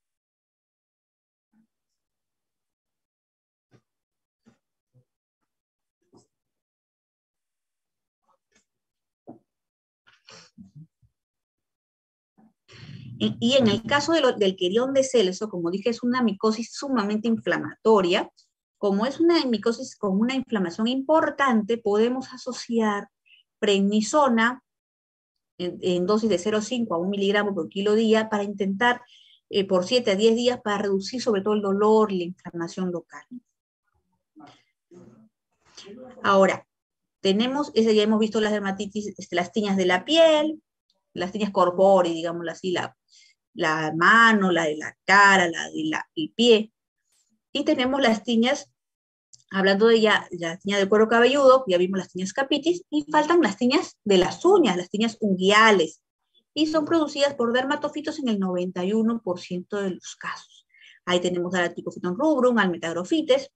Y en el caso del querión de Celso, como dije, es una micosis sumamente inflamatoria. Como es una micosis con una inflamación importante, podemos asociar prednisona en dosis de 0,5 a 1 miligramo por kilo día para intentar por 7 a 10 días para reducir sobre todo el dolor y la inflamación local. Ahora, ya hemos visto las dermatitis, las tiñas de la piel, las tiñas corpóreas, digámoslo así, la mano, la de la cara, el pie. Y tenemos las tiñas, hablando de ya la tiña del cuero cabelludo, ya vimos las tiñas capitis, y faltan las tiñas de las uñas, las tiñas unguiales, y son producidas por dermatofitos en el 91% de los casos. Ahí tenemos al Trichofiton rubrum, al Metagrofites,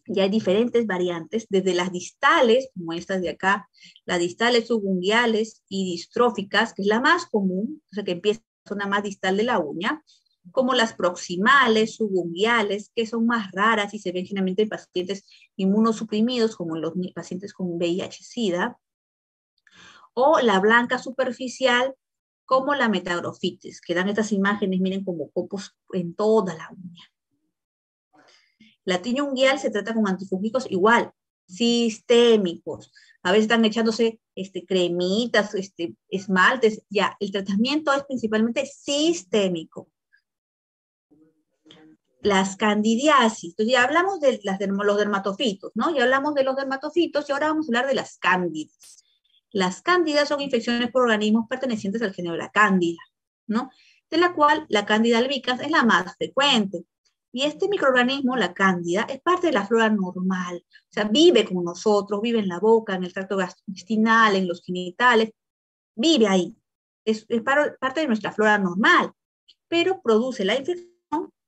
y hay diferentes variantes, desde las distales, como estas de acá, las distales subunguiales y distróficas, que es la más común, o sea que empieza en la zona más distal de la uña, como las proximales, subunguiales, que son más raras y se ven generalmente en pacientes inmunosuprimidos, como en los pacientes con VIH-Sida, o la blanca superficial, como la metagrofitis, que dan estas imágenes, miren, como copos en toda la uña. La tiña unguial se trata con antifúngicos igual, sistémicos. A veces están echándose cremitas, esmaltes, ya, el tratamiento es principalmente sistémico. Las candidiasis, entonces ya hablamos de los dermatofitos, ¿no? Ya hablamos de los dermatofitos y ahora vamos a hablar de las cándidas. Las cándidas son infecciones por organismos pertenecientes al género de la cándida, ¿no? De la cual la cándida albicans es la más frecuente. Y este microorganismo, la cándida, es parte de la flora normal. O sea, vive con nosotros, vive en la boca, en el tracto gastrointestinal, en los genitales, vive ahí. Es parte de nuestra flora normal, pero produce la infección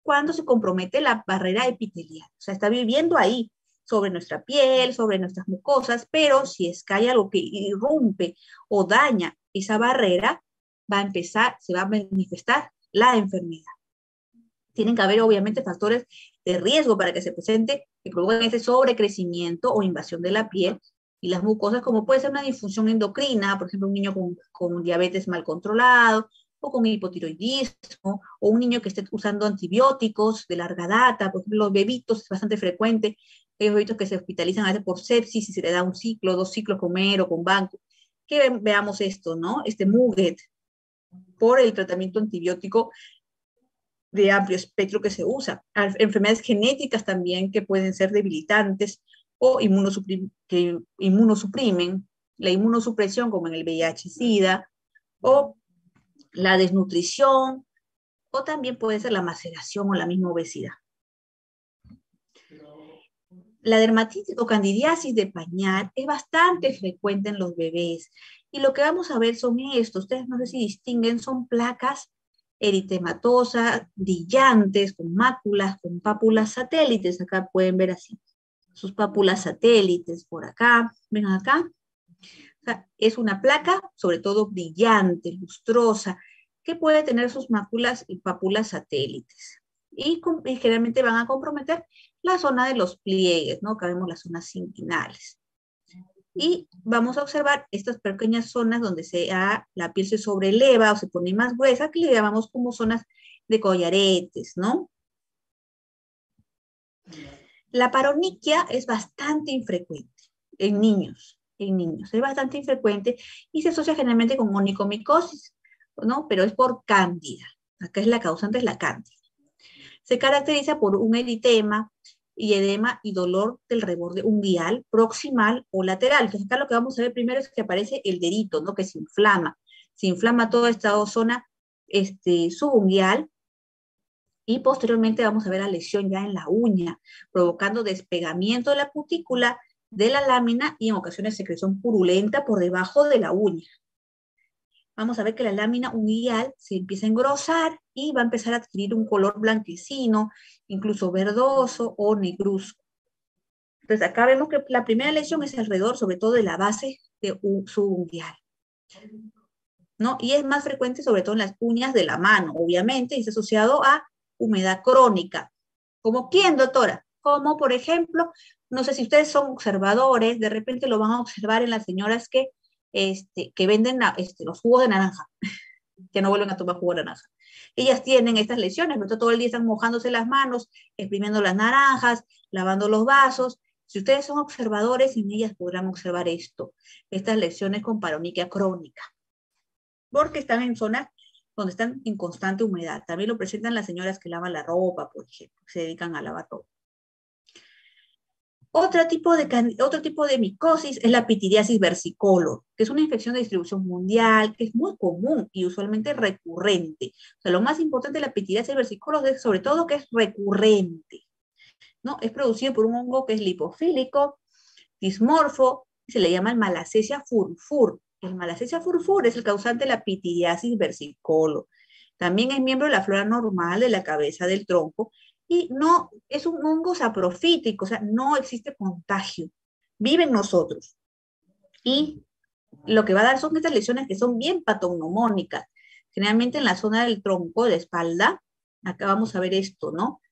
cuando se compromete la barrera epitelial. O sea, está viviendo ahí, sobre nuestra piel, sobre nuestras mucosas, pero si es que hay algo que irrumpe o daña esa barrera, se va a manifestar la enfermedad. Tienen que haber, obviamente, factores de riesgo para que se presente, que provoquen ese sobrecrecimiento o invasión de la piel y las mucosas, como puede ser una disfunción endocrina, por ejemplo, un niño con diabetes mal controlado, o con hipotiroidismo, o un niño que esté usando antibióticos de larga data, por ejemplo, los bebitos, es bastante frecuente, hay bebitos que se hospitalizan a veces por sepsis y se le da 1 ciclo, 2 ciclos con MER o con banco. Que veamos esto, ¿no? Muget, por el tratamiento antibiótico de amplio espectro que se usa. Enfermedades genéticas también que pueden ser debilitantes o que inmunosuprimen, la inmunosupresión como en el VIH-Sida, o la desnutrición, o también puede ser la maceración o la misma obesidad. La dermatitis o candidiasis de pañal es bastante frecuente en los bebés, y lo que vamos a ver son estos, ustedes no sé si distinguen, son placas eritematosas, brillantes, con máculas, con pápulas satélites, acá pueden ver así, sus pápulas satélites por acá, ven acá, o sea, es una placa sobre todo brillante, lustrosa, que puede tener sus máculas y pápulas satélites, y generalmente van a comprometer la zona de los pliegues, ¿no? Acá vemos las zonas inguinales. Y vamos a observar estas pequeñas zonas donde la piel se sobreleva o se pone más gruesa, que le llamamos como zonas de collaretes, ¿no? La paroniquia es bastante infrecuente en niños, es bastante infrecuente y se asocia generalmente con onicomicosis, ¿no? Pero es por cándida, acá es la causante, es la cándida. Se caracteriza por un eritema y edema y dolor del reborde unguial, proximal o lateral. Entonces acá lo que vamos a ver primero es que aparece el dedito, ¿no? Que se inflama toda esta zona subunguial, y posteriormente vamos a ver la lesión ya en la uña, provocando despegamiento de la cutícula de la lámina y en ocasiones secreción purulenta por debajo de la uña. Vamos a ver que la lámina unguial se empieza a engrosar y va a empezar a adquirir un color blanquecino, incluso verdoso o negruzco. Entonces acá vemos que la primera lesión es alrededor, sobre todo de la base de subunguial, ¿no? Y es más frecuente sobre todo en las uñas de la mano, obviamente, y es asociado a humedad crónica. ¿Como quién, doctora? Como, por ejemplo, no sé si ustedes son observadores, de repente lo van a observar en las señoras que venden los jugos de naranja, que no vuelven a tomar jugo de naranja. Ellas tienen estas lesiones, pero todo el día están mojándose las manos, exprimiendo las naranjas, lavando los vasos. Si ustedes son observadores, en ellas podrán observar estas lesiones con paroniquia crónica, porque están en zonas donde están en constante humedad. También lo presentan las señoras que lavan la ropa, por ejemplo, que se dedican a lavar ropa. Otro tipo de micosis es la pityriasis versicolor, que es una infección de distribución mundial, que es muy común y usualmente recurrente. O sea, lo más importante de la pityriasis versicolor es sobre todo que es recurrente, ¿no? Es producido por un hongo que es lipofílico, dismorfo, y se le llama el Malassezia furfur. El Malassezia furfur es el causante de la pityriasis versicolor. También es miembro de la flora normal de la cabeza del tronco y no es un hongo saprofítico, o sea, no existe contagio. Vive en nosotros. Y lo que va a dar son estas lesiones que son bien patognomónicas, generalmente en la zona del tronco, de la espalda. Acá vamos a ver esto, ¿no?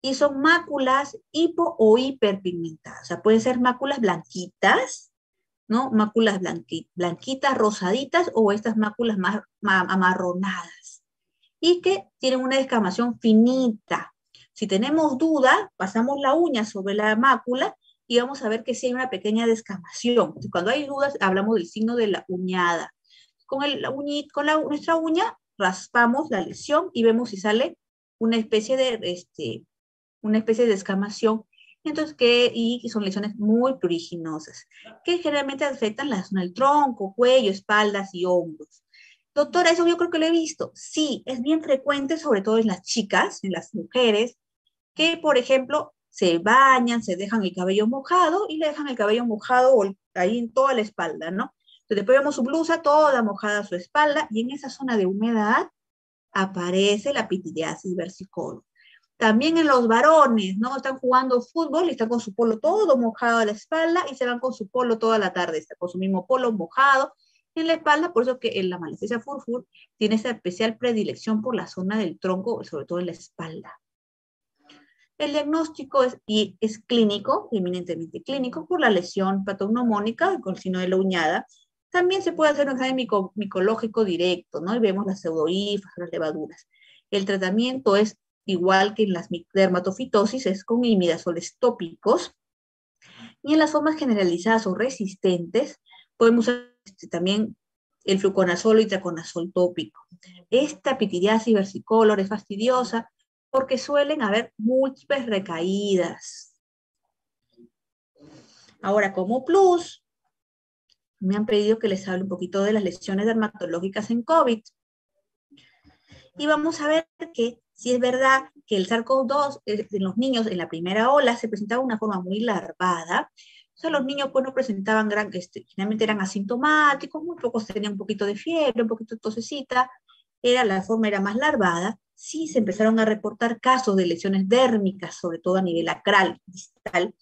Y son máculas hipo o hiperpigmentadas, o sea, pueden ser máculas blanquitas, ¿no? Máculas blanquitas, rosaditas, o estas máculas más amarronadas, y que tienen una descamación finita. Si tenemos duda, pasamos la uña sobre la mácula y vamos a ver que sí hay una pequeña descamación. Cuando hay dudas, hablamos del signo de la uñada. Nuestra uña raspamos la lesión y vemos si sale una especie de descamación. Entonces, y son lesiones muy pruriginosas, que generalmente afectan la zona del tronco, cuello, espaldas y hombros. Doctora, eso yo creo que lo he visto. Sí, es bien frecuente, sobre todo en las chicas, en las mujeres, que, por ejemplo, se bañan, se dejan el cabello mojado y le dejan el cabello mojado ahí en toda la espalda, ¿no? Entonces, después vemos su blusa toda mojada a su espalda y en esa zona de humedad aparece la pityriasis versicolor. También en los varones, ¿no? Están jugando fútbol y están con su polo todo mojado a la espalda y se van con su polo toda la tarde, está con su mismo polo mojado en la espalda, por eso que en la Malassezia furfur tiene esa especial predilección por la zona del tronco, sobre todo en la espalda. El diagnóstico es clínico, eminentemente clínico, por la lesión patognomónica con signo de la uñada. También se puede hacer un examen micológico directo, ¿no? Y vemos las pseudohifas, las levaduras. El tratamiento es igual que en las dermatofitosis, es con imidazoles tópicos. Y en las formas generalizadas o resistentes, podemos usar también el fluconazol o itraconazol tópico. Esta pityriasis versicolor es fastidiosa porque suelen haber múltiples recaídas. Ahora, como plus, me han pedido que les hable un poquito de las lesiones dermatológicas en COVID. Y vamos a ver que si es verdad que el SARS-CoV-2 en los niños en la primera ola se presentaba de una forma muy larvada. O sea, los niños pues no presentaban generalmente eran asintomáticos, muy pocos tenían un poquito de fiebre, un poquito de tosecita, la forma era más larvada. Sí se empezaron a reportar casos de lesiones dérmicas, sobre todo a nivel acral, distal,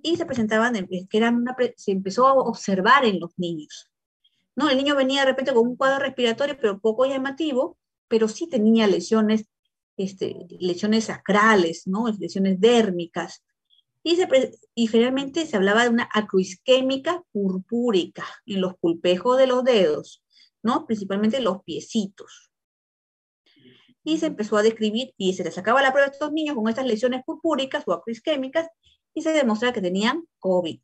y se presentaban, se empezó a observar en los niños, ¿no? El niño venía de repente con un cuadro respiratorio, pero poco llamativo, pero sí tenía lesiones acrales, ¿no? Lesiones dérmicas. Y generalmente se hablaba de una acroisquémica purpúrica en los pulpejos de los dedos, ¿no? Principalmente los piecitos. Y se empezó a describir, y se les sacaba la prueba a estos niños con estas lesiones purpúricas o acroisquémicas, y se demostraba que tenían COVID.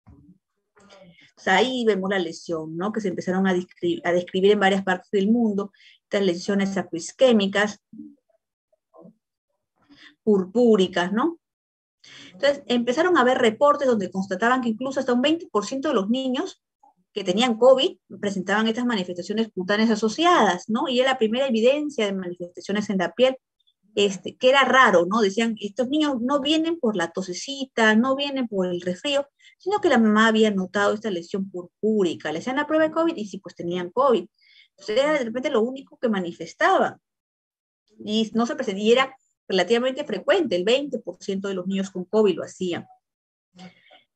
O sea, ahí vemos la lesión, ¿no? Que se empezaron a describir en varias partes del mundo, estas lesiones acroisquémicas, purpúricas, ¿no? Entonces, empezaron a haber reportes donde constataban que incluso hasta un 20% de los niños que tenían COVID presentaban estas manifestaciones cutáneas asociadas, ¿no? Y era la primera evidencia de manifestaciones en la piel, que era raro, ¿no? Decían, estos niños no vienen por la tosecita, no vienen por el resfrío, sino que la mamá había notado esta lesión purpúrica. Le hacían la prueba de COVID y sí, pues tenían COVID. Entonces era de repente lo único que manifestaban. Y no se presentaba, relativamente frecuente, el 20% de los niños con COVID lo hacían.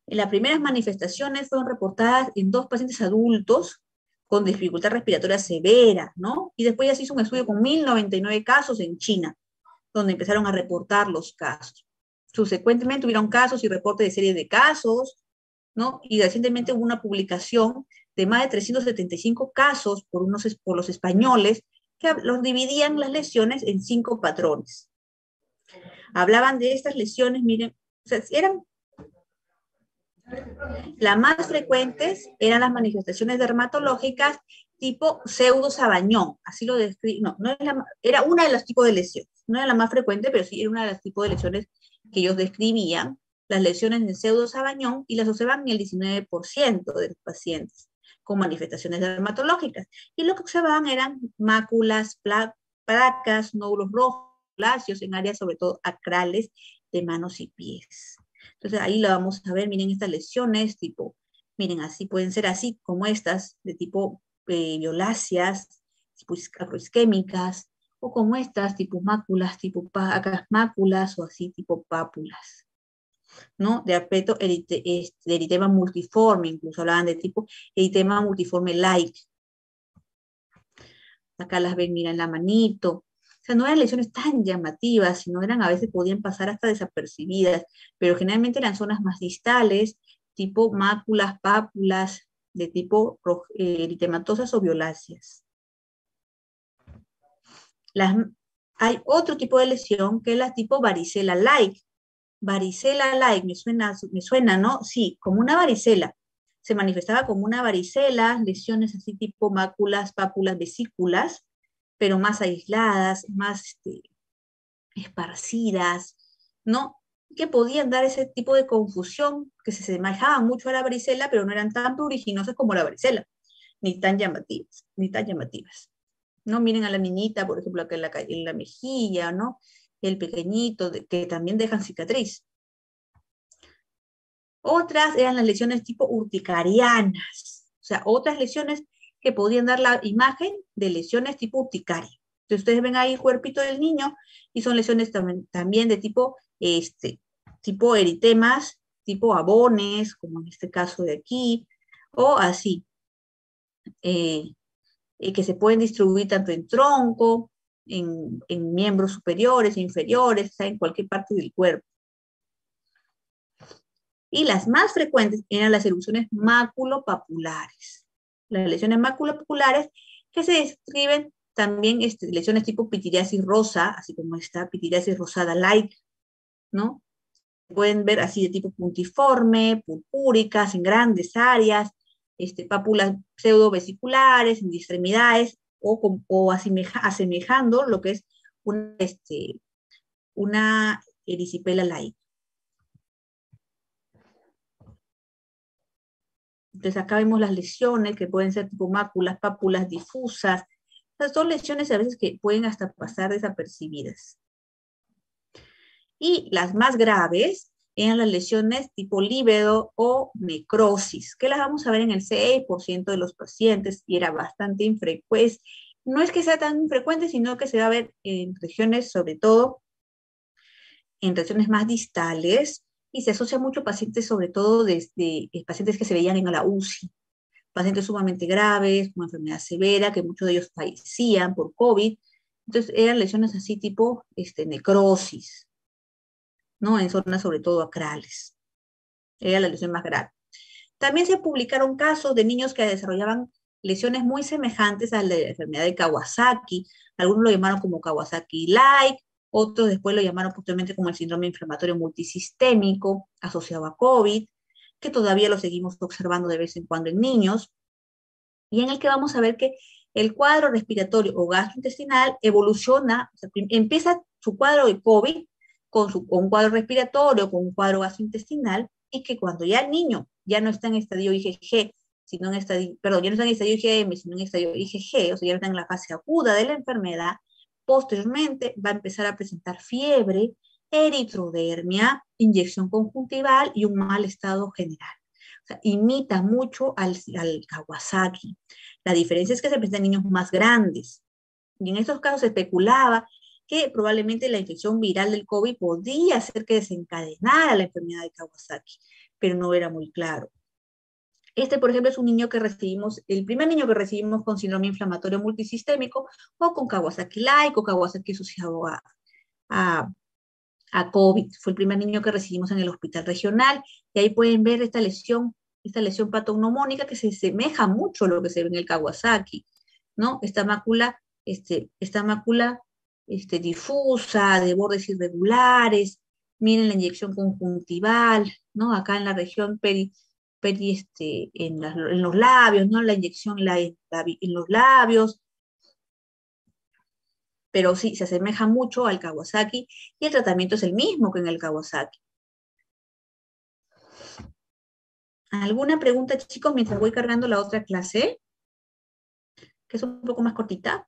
Las primeras manifestaciones fueron reportadas en 2 pacientes adultos con dificultad respiratoria severa, ¿no? Y después ya se hizo un estudio con 1.099 casos en China, donde empezaron a reportar los casos. Subsecuentemente hubieron casos y reportes de series de casos, ¿no? Y recientemente hubo una publicación de más de 375 casos por los españoles que los dividían las lesiones en 5 patrones. Hablaban de estas lesiones, miren, o sea, las más frecuentes eran las manifestaciones dermatológicas tipo pseudo-sabañón, así lo describí, era una de los tipos de lesiones, no era la más frecuente, pero sí era una de los tipos de lesiones que ellos describían, las lesiones de pseudo-sabañón, y las observan en el 19% de los pacientes con manifestaciones dermatológicas. Y lo que observaban eran máculas, placas, nódulos rojos, lacios en áreas sobre todo acrales de manos y pies. Entonces ahí lo vamos a ver, miren estas lesiones, tipo, miren, así pueden ser así como estas, de tipo violáceas, tipo acroisquémicas, o como estas, tipo máculas, tipo máculas, o así, tipo pápulas, ¿no? De aspecto de eritema multiforme, incluso hablaban de tipo eritema multiforme like. Acá las ven, miren, la manito. O sea, no eran lesiones tan llamativas, sino a veces podían pasar hasta desapercibidas, pero generalmente eran zonas más distales, tipo máculas, pápulas, de tipo eritematosas o violáceas. Hay otro tipo de lesión que es la tipo varicela-like. Varicela-like, me suena, ¿no? Sí, como una varicela. Se manifestaba como una varicela, lesiones así tipo máculas, pápulas, vesículas, pero más aisladas, más esparcidas, ¿no? Que podían dar ese tipo de confusión, que se asemejaban mucho a la varicela, pero no eran tan pruriginosas como la varicela, ni tan llamativas, ¿no? Miren a la niñita, por ejemplo, acá en la mejilla, ¿no? El pequeñito, que también dejan cicatriz. Otras eran las lesiones tipo urticarianas, o sea, otras lesiones que podían dar la imagen de lesiones tipo urticaria. Entonces ustedes ven ahí el cuerpito del niño y son lesiones también de tipo, tipo eritemas, tipo abones, como en este caso de aquí, o así, que se pueden distribuir tanto en tronco, en miembros superiores, inferiores, o sea, en cualquier parte del cuerpo. Y las más frecuentes eran las erupciones maculopapulares. Las lesiones maculopapulares que se describen también lesiones tipo pitiriasis rosa, así como esta pitiriasis rosada-like, ¿no? Pueden ver así de tipo puntiforme, purpúricas, en grandes áreas, pápulas pseudovesiculares, en extremidades, o asemejando lo que es una erisipela-like. Entonces acá vemos las lesiones que pueden ser tipo máculas, pápulas difusas. Estas son lesiones a veces que pueden hasta pasar desapercibidas. Y las más graves eran las lesiones tipo líbedo o necrosis, que las vamos a ver en el 6% de los pacientes y era bastante infrecuente. No es que sea tan infrecuente, sino que se va a ver en regiones, sobre todo en regiones más distales, y se asocia mucho a pacientes, sobre todo desde pacientes que se veían en la UCI, pacientes sumamente graves, con enfermedad severa, que muchos de ellos fallecían por COVID. Entonces eran lesiones así tipo necrosis, ¿no? En zonas sobre todo acrales. Era la lesión más grave. También se publicaron casos de niños que desarrollaban lesiones muy semejantes a la enfermedad de Kawasaki. Algunos lo llamaron como Kawasaki-like, otros después lo llamaron posteriormente como el síndrome inflamatorio multisistémico asociado a COVID, que todavía lo seguimos observando de vez en cuando en niños, y en el que vamos a ver que el cuadro respiratorio o gastrointestinal evoluciona, o sea, empieza su cuadro de COVID con un cuadro respiratorio, con un cuadro gastrointestinal, y que cuando ya el niño ya no está en estadio IgG, sino en estadio, perdón, ya no está en estadio IgM, sino en estadio IgG, o sea, ya no está en la fase aguda de la enfermedad, posteriormente va a empezar a presentar fiebre, eritrodermia, inyección conjuntival y un mal estado general. O sea, imita mucho al Kawasaki. La diferencia es que se presenta en niños más grandes. Y en estos casos se especulaba que probablemente la infección viral del COVID podía hacer que desencadenara la enfermedad de Kawasaki, pero no era muy claro. Este, por ejemplo, es un niño que recibimos, el primer niño que recibimos con síndrome inflamatorio multisistémico o con Kawasaki-like o Kawasaki asociado a, a COVID. Fue el primer niño que recibimos en el hospital regional y ahí pueden ver esta lesión patognomónica que se asemeja mucho a lo que se ve en el Kawasaki, ¿no? Esta mácula difusa, de bordes irregulares, miren la inyección conjuntival, ¿no? Acá en la región en los labios, ¿no? La inyección en los labios, pero sí, se asemeja mucho al Kawasaki y el tratamiento es el mismo que en el Kawasaki. ¿Alguna pregunta, chicos, mientras voy cargando la otra clase? Que es un poco más cortita.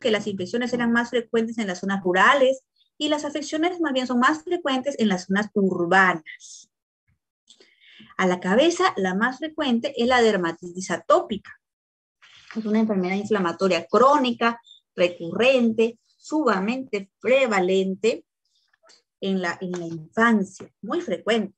Que las infecciones eran más frecuentes en las zonas rurales y las afecciones más bien son más frecuentes en las zonas urbanas. A la cabeza, la más frecuente es la dermatitis atópica. Es una enfermedad inflamatoria crónica, recurrente, sumamente prevalente en la infancia, muy frecuente.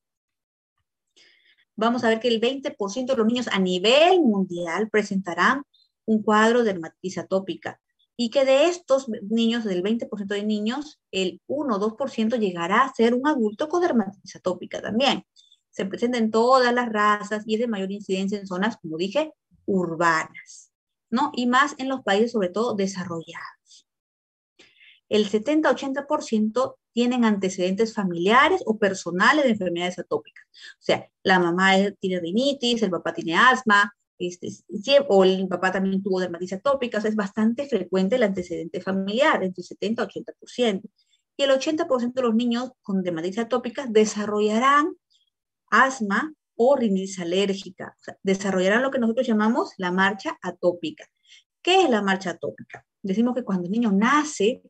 Vamos a ver que el 20% de los niños a nivel mundial presentarán un cuadro de dermatitis atópica y que de estos niños, del 20% de niños, el 1 o 2% llegará a ser un adulto con dermatitis atópica también. Se presenta en todas las razas y es de mayor incidencia en zonas, como dije, urbanas, ¿no? Y más en los países, sobre todo, desarrollados. El 70-80% tienen antecedentes familiares o personales de enfermedades atópicas. O sea, la mamá tiene rinitis, el papá tiene asma, o el papá también tuvo dermatitis atópica. O sea, es bastante frecuente el antecedente familiar, entre 70-80%. Y el 80% de los niños con dermatitis atópica desarrollarán asma o rinitis alérgica. O sea, desarrollarán lo que nosotros llamamos la marcha atópica. ¿Qué es la marcha atópica? Decimos que cuando el niño nace,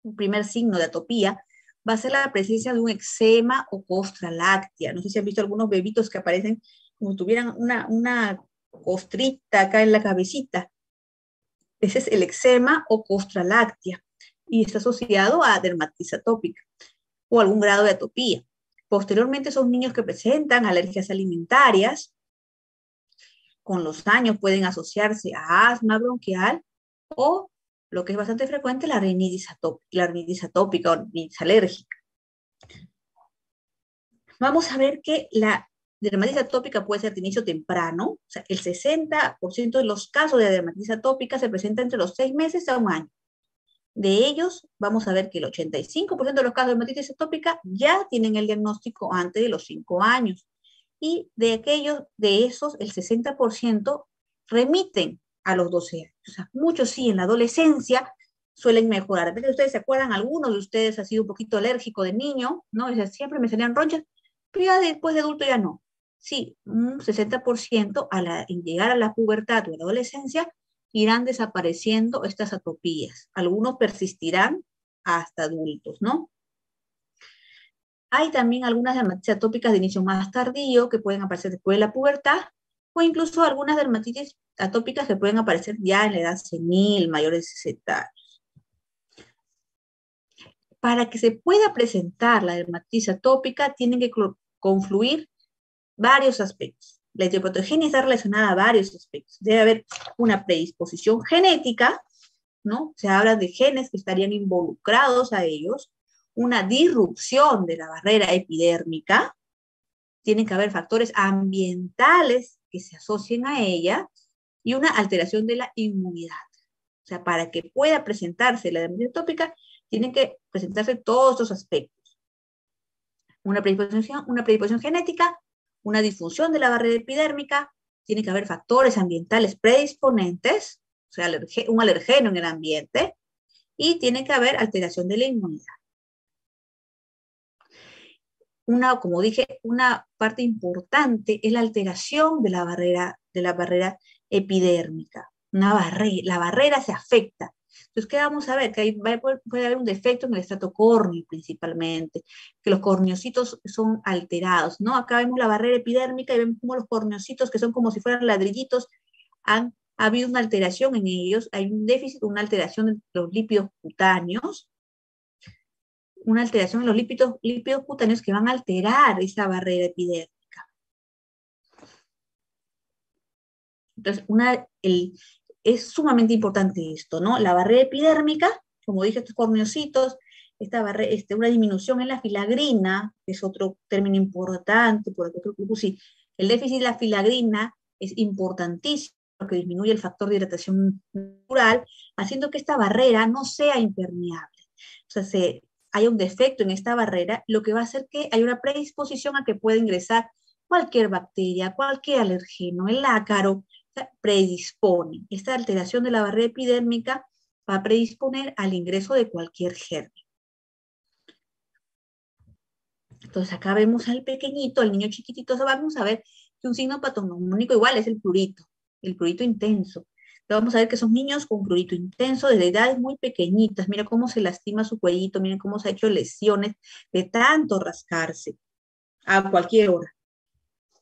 un primer signo de atopía va a ser la presencia de un eczema o costra láctea. No sé si han visto algunos bebitos que aparecen como si tuvieran una costrita acá en la cabecita. Ese es el eczema o costra láctea y está asociado a dermatitis atópica o algún grado de atopía. Posteriormente son niños que presentan alergias alimentarias. Con los años pueden asociarse a asma bronquial o, lo que es bastante frecuente, la rinitis atópica o rinitis alérgica. Vamos a ver que la dermatitis atópica puede ser de inicio temprano. O sea, el 60% de los casos de dermatitis atópica se presenta entre los 6 meses a un año. De ellos, vamos a ver que el 85% de los casos de dermatitis atópica ya tienen el diagnóstico antes de los 5 años. Y de esos, el 60% remiten a los 12 años. O sea, muchos sí en la adolescencia suelen mejorar. A veces ustedes se acuerdan, algunos de ustedes ha sido un poquito alérgico de niño, ¿no? O sea, siempre me salían ronchas, pero ya después de adulto ya no. Sí, un 60% en llegar a la pubertad o a la adolescencia irán desapareciendo estas atopías. Algunos persistirán hasta adultos, ¿no? Hay también algunas dermatitis atópicas de inicio más tardío que pueden aparecer después de la pubertad o incluso algunas dermatitis atópicas que pueden aparecer ya en la edad senil, mayores de 60 años. Para que se pueda presentar la dermatitis atópica tienen que confluir varios aspectos. La etiopatogenia está relacionada a varios aspectos. Debe haber una predisposición genética, ¿no? Se habla de genes que estarían involucrados a ellos, una disrupción de la barrera epidérmica, tienen que haber factores ambientales que se asocien a ella y una alteración de la inmunidad. O sea, para que pueda presentarse la dermatitis atópica, tienen que presentarse todos estos aspectos. Una predisposición genética, una disfunción de la barrera epidérmica, tiene que haber factores ambientales predisponentes, o sea, un alergeno en el ambiente, y tiene que haber alteración de la inmunidad. Como dije, una parte importante es la alteración de la barrera epidérmica. La barrera se afecta. Entonces, ¿qué vamos a ver? Que puede haber un defecto en el estrato córneo principalmente, que los corneocitos son alterados, ¿no? Acá vemos la barrera epidérmica y vemos cómo los corneocitos, que son como si fueran ladrillitos, han ha habido una alteración en ellos, hay un déficit, una alteración de los lípidos cutáneos, una alteración en los lípidos cutáneos que van a alterar esa barrera epidérmica. Entonces, es sumamente importante esto, ¿no? La barrera epidérmica, como dije, estos corneocitos, una disminución en la filagrina, que es otro término importante, por otro grupo, sí, el déficit de la filagrina es importantísimo, porque disminuye el factor de hidratación natural, haciendo que esta barrera no sea impermeable. O sea, hay un defecto en esta barrera, lo que va a hacer que hay una predisposición a que pueda ingresar cualquier bacteria, cualquier alergeno, el ácaro, predispone. Esta alteración de la barrera epidérmica va a predisponer al ingreso de cualquier germen. Entonces acá vemos al pequeñito, al niño chiquitito, vamos a ver que un signo patognomónico igual es el prurito intenso. Vamos a ver que son niños con prurito intenso desde edades muy pequeñitas. Mira cómo se lastima su cuellito, miren cómo se ha hecho lesiones de tanto rascarse a cualquier hora,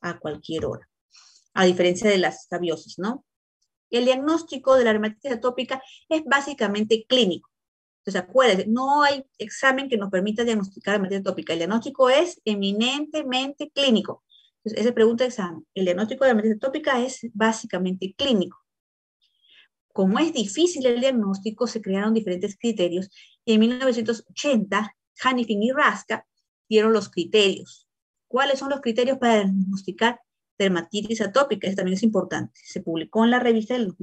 a diferencia de las escabiosis, ¿no? El diagnóstico de la dermatitis atópica es básicamente clínico. Entonces, acuérdense, no hay examen que nos permita diagnosticar dermatitis atópica. El diagnóstico es eminentemente clínico. Entonces, esa pregunta de examen. El diagnóstico de dermatitis atópica es básicamente clínico. Como es difícil el diagnóstico, se crearon diferentes criterios y en 1980, Hanifin y Raska dieron los criterios. ¿Cuáles son los criterios para diagnosticar dermatitis atópica? Eso también es importante. Se publicó en la revista del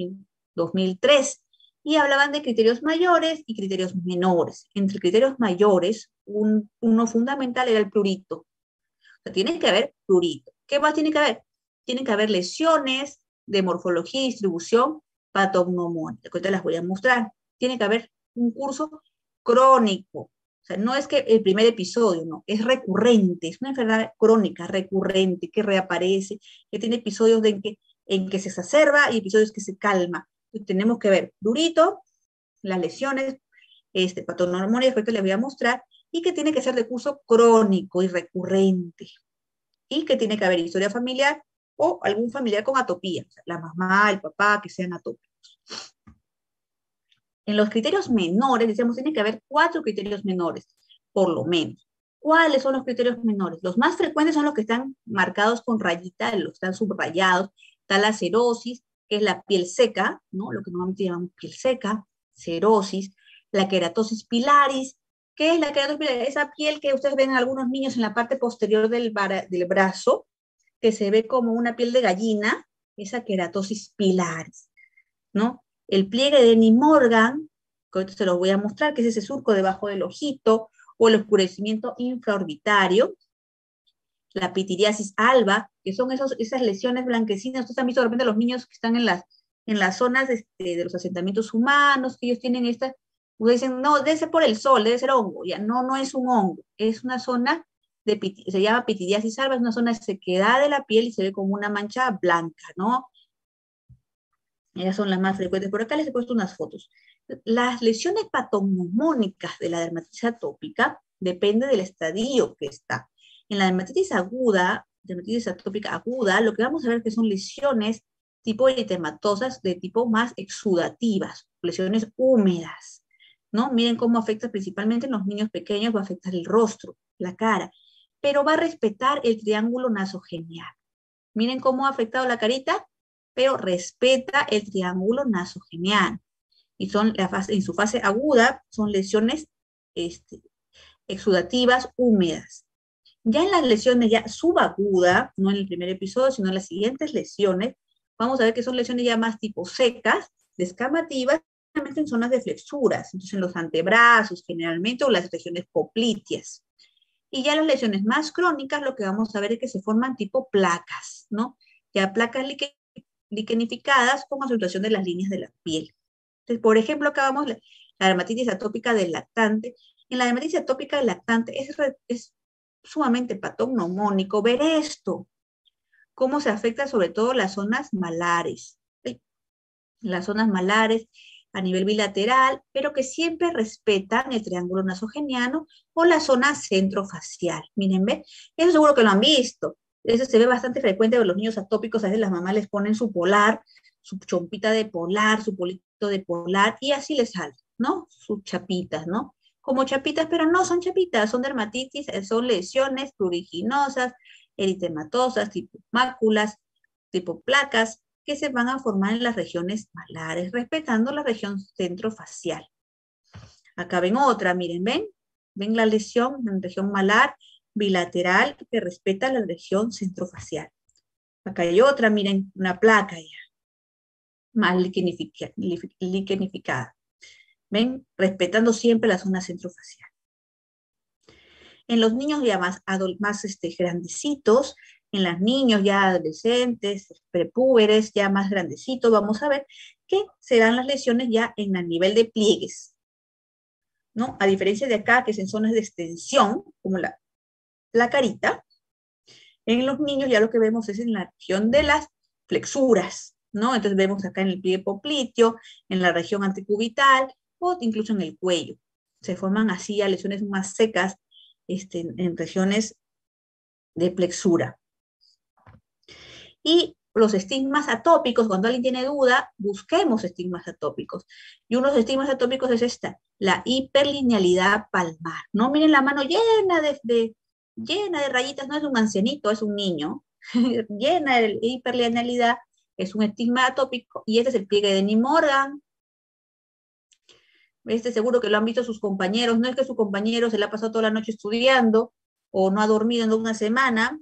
2003 y hablaban de criterios mayores y criterios menores. Entre criterios mayores, uno fundamental era el prurito. O sea, tiene que haber prurito. ¿Qué más tiene que haber? Tienen que haber lesiones de morfología y distribución patognomónica, que ahorita las voy a mostrar. Tiene que haber un curso crónico. O sea, no es que el primer episodio, no, es recurrente, es una enfermedad crónica, recurrente, que reaparece, que tiene episodios en que se exacerba y episodios que se calma. Entonces, tenemos que ver prurito, las lesiones patognomónicas que ahorita les voy a mostrar, y que tiene que ser de curso crónico y recurrente. Y que tiene que haber historia familiar o algún familiar con atopía, o sea, la mamá, el papá, que sean atópicos. En los criterios menores, decíamos, tiene que haber 4 criterios menores, por lo menos. ¿Cuáles son los criterios menores? Los más frecuentes son los que están marcados con rayita, los que están subrayados. Está la cerosis, que es la piel seca, ¿no? Lo que normalmente llamamos piel seca, cerosis. La queratosis pilaris, que es la queratosis pilaris, esa piel que ustedes ven en algunos niños en la parte posterior del brazo, que se ve como una piel de gallina, esa queratosis pilaris, ¿no? El pliegue de Denny Morgan, que ahorita se los voy a mostrar, que es ese surco debajo del ojito, o el oscurecimiento infraorbitario. La pitiriasis alba, que son esas lesiones blanquecinas. Ustedes han visto de repente los niños que están en las zonas de los asentamientos humanos, que ellos tienen estas, ustedes dicen, no, debe ser por el sol, debe ser hongo. Ya, no es un hongo, es una zona se llama pitiriasis alba, es una zona de sequedad de la piel y se ve como una mancha blanca, ¿no? Ellas son las más frecuentes. Por acá les he puesto unas fotos. Las lesiones patognomónicas de la dermatitis atópica depende del estadio que está. En la dermatitis aguda, dermatitis atópica aguda, lo que vamos a ver que son lesiones tipo eritematosas de tipo más exudativas, lesiones húmedas, ¿no? Miren cómo afecta principalmente en los niños pequeños, va a afectar el rostro, la cara, pero va a respetar el triángulo nasogeniano. Miren cómo ha afectado la carita, pero respeta el triángulo nasogeniano. Y en su fase aguda, son lesiones exudativas húmedas. Ya en las lesiones ya subaguda, no en el primer episodio, sino en las siguientes lesiones, vamos a ver que son lesiones ya más tipo secas, descamativas, generalmente en zonas de flexuras, entonces en los antebrazos generalmente, o las regiones popliteas. Y ya las lesiones más crónicas, lo que vamos a ver es que se forman tipo placas, ¿no? Ya placas liquenificadas con acentuación de las líneas de la piel. Entonces, por ejemplo, acá vamos la dermatitis atópica del lactante. En la dermatitis atópica del lactante es sumamente patognomónico ver esto, cómo se afecta sobre todo las zonas malares. ¿Sí? Las zonas malares a nivel bilateral, pero que siempre respetan el triángulo nasogeniano o la zona centrofacial. Miren, ¿ven? Eso seguro que lo han visto. Eso se ve bastante frecuente con los niños atópicos. A veces las mamás les ponen su polar su chompita de polar, su polito de polar, y así le sale, ¿no? Sus chapitas, ¿no? Como chapitas, pero no son chapitas, son dermatitis, son lesiones pruriginosas, eritematosas, tipo máculas, tipo placas, que se van a formar en las regiones malares, respetando la región centrofacial. Acá ven otra, miren, ven la lesión en región malar bilateral que respeta la región centrofacial. Acá hay otra, miren, una placa ya, más liquenificada. ¿Ven? Respetando siempre la zona centrofacial. En los niños ya más grandecitos, en los niños ya adolescentes, prepúberes, ya más grandecitos, vamos a ver que serán las lesiones ya en el nivel de pliegues, ¿no? A diferencia de acá, que es en zonas de extensión, como la carita, en los niños ya lo que vemos es en la región de las flexuras, ¿no? Entonces vemos acá en el pliegue popliteo, en la región antecubital o incluso en el cuello. Se forman así ya lesiones más secas en regiones de plexura. Y los estigmas atópicos, cuando alguien tiene duda, busquemos estigmas atópicos. Y uno de los estigmas atópicos es esta, la hiperlinealidad palmar, ¿no? Miren la mano llena de rayitas, no es un ancianito, es un niño, llena de hiperlinealidad, es un estigma atópico, y este es el pliegue de Dennis Morgan. Este seguro que lo han visto sus compañeros, no es que su compañero se la ha pasado toda la noche estudiando, o no ha dormido en una semana,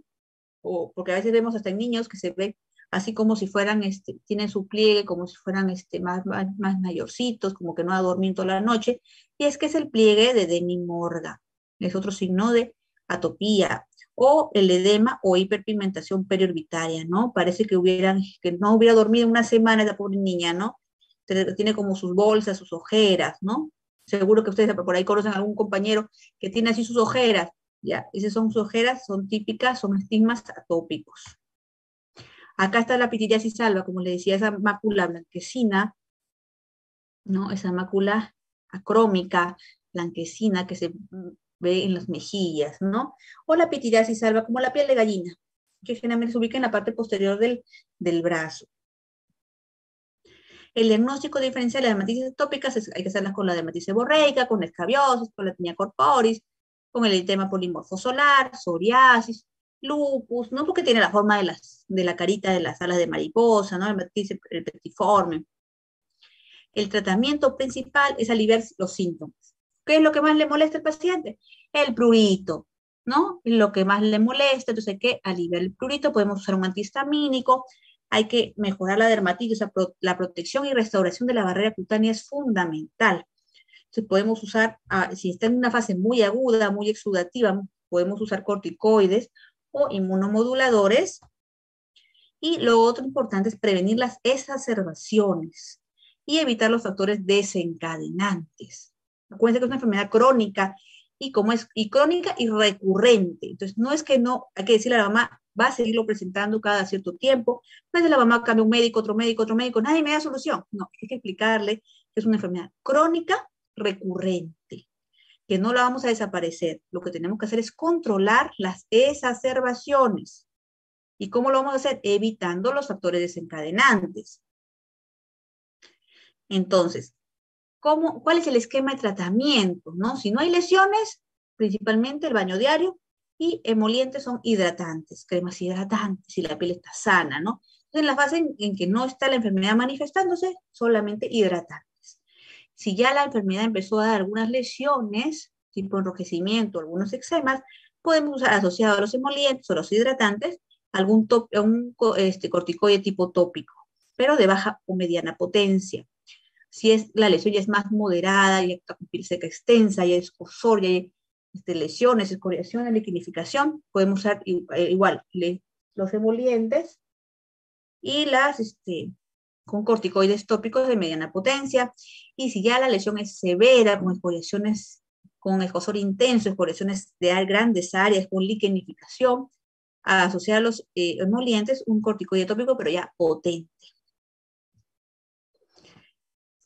o porque a veces vemos hasta en niños que se ve así como si fueran, tienen su pliegue, como si fueran más mayorcitos, como que no ha dormido toda la noche, y es que es el pliegue de Dennis Morgan, es otro signo de atopía, o el edema o hiperpigmentación periorbitaria, ¿no? Parece que no hubiera dormido una semana esa pobre niña, ¿no? Tiene como sus bolsas, sus ojeras, ¿no? Seguro que ustedes por ahí conocen a algún compañero que tiene así sus ojeras, ya, esas son sus ojeras, son típicas, son estigmas atópicos. Acá está la pitiriasis alba, como le decía, esa mácula blanquecina, ¿no? Esa mácula acrómica, blanquecina, que se ve en las mejillas, ¿no? O la pitiriasis alba, como la piel de gallina, que generalmente se ubica en la parte posterior del brazo. El diagnóstico diferencial de dermatitis atópicas hay que hacerlas con la dermatitis seborreica, con escabiosis, con la tinea corporis, con el eritema polimorfo solar, psoriasis, lupus, ¿no? Porque tiene la forma de la carita de las alas de mariposa, ¿no? El petiforme. El tratamiento principal es aliviar los síntomas. ¿Qué es lo que más le molesta al paciente? El prurito, ¿no? Lo que más le molesta, entonces hay que aliviar el prurito, podemos usar un antihistamínico, hay que mejorar la dermatitis, o sea, la protección y restauración de la barrera cutánea es fundamental. Entonces podemos usar, si está en una fase muy aguda, muy exudativa, podemos usar corticoides o inmunomoduladores. Y lo otro importante es prevenir las exacerbaciones y evitar los factores desencadenantes. Acuérdense que es una enfermedad crónica y crónica y recurrente. Entonces, no es que no, hay que decirle a la mamá, va a seguirlo presentando cada cierto tiempo. No es que la mamá cambia un médico, otro médico, otro médico, nadie me da solución. No, hay que explicarle que es una enfermedad crónica recurrente, que no la vamos a desaparecer. Lo que tenemos que hacer es controlar las exacerbaciones. ¿Y cómo lo vamos a hacer? Evitando los factores desencadenantes. Entonces, ¿cuál es el esquema de tratamiento? ¿No? Si no hay lesiones, principalmente el baño diario, y emolientes son hidratantes, cremas hidratantes, si la piel está sana, ¿no? Entonces, en la fase en que no está la enfermedad manifestándose, solamente hidratantes. Si ya la enfermedad empezó a dar algunas lesiones, tipo enrojecimiento, algunos eczemas, podemos usar asociado a los emolientes o los hidratantes, un corticoide tipo tópico, pero de baja o mediana potencia. Si la lesión ya es más moderada, ya está con piel seca extensa, ya es escozor, ya hay lesiones, escoriación, liquinificación, podemos usar igual los emolientes y con corticoides tópicos de mediana potencia. Y si ya la lesión es severa, con escoriaciones, con escozor intenso, escoriaciones de grandes áreas, con liquenificación, a asociar a los emolientes un corticoide tópico, pero ya potente.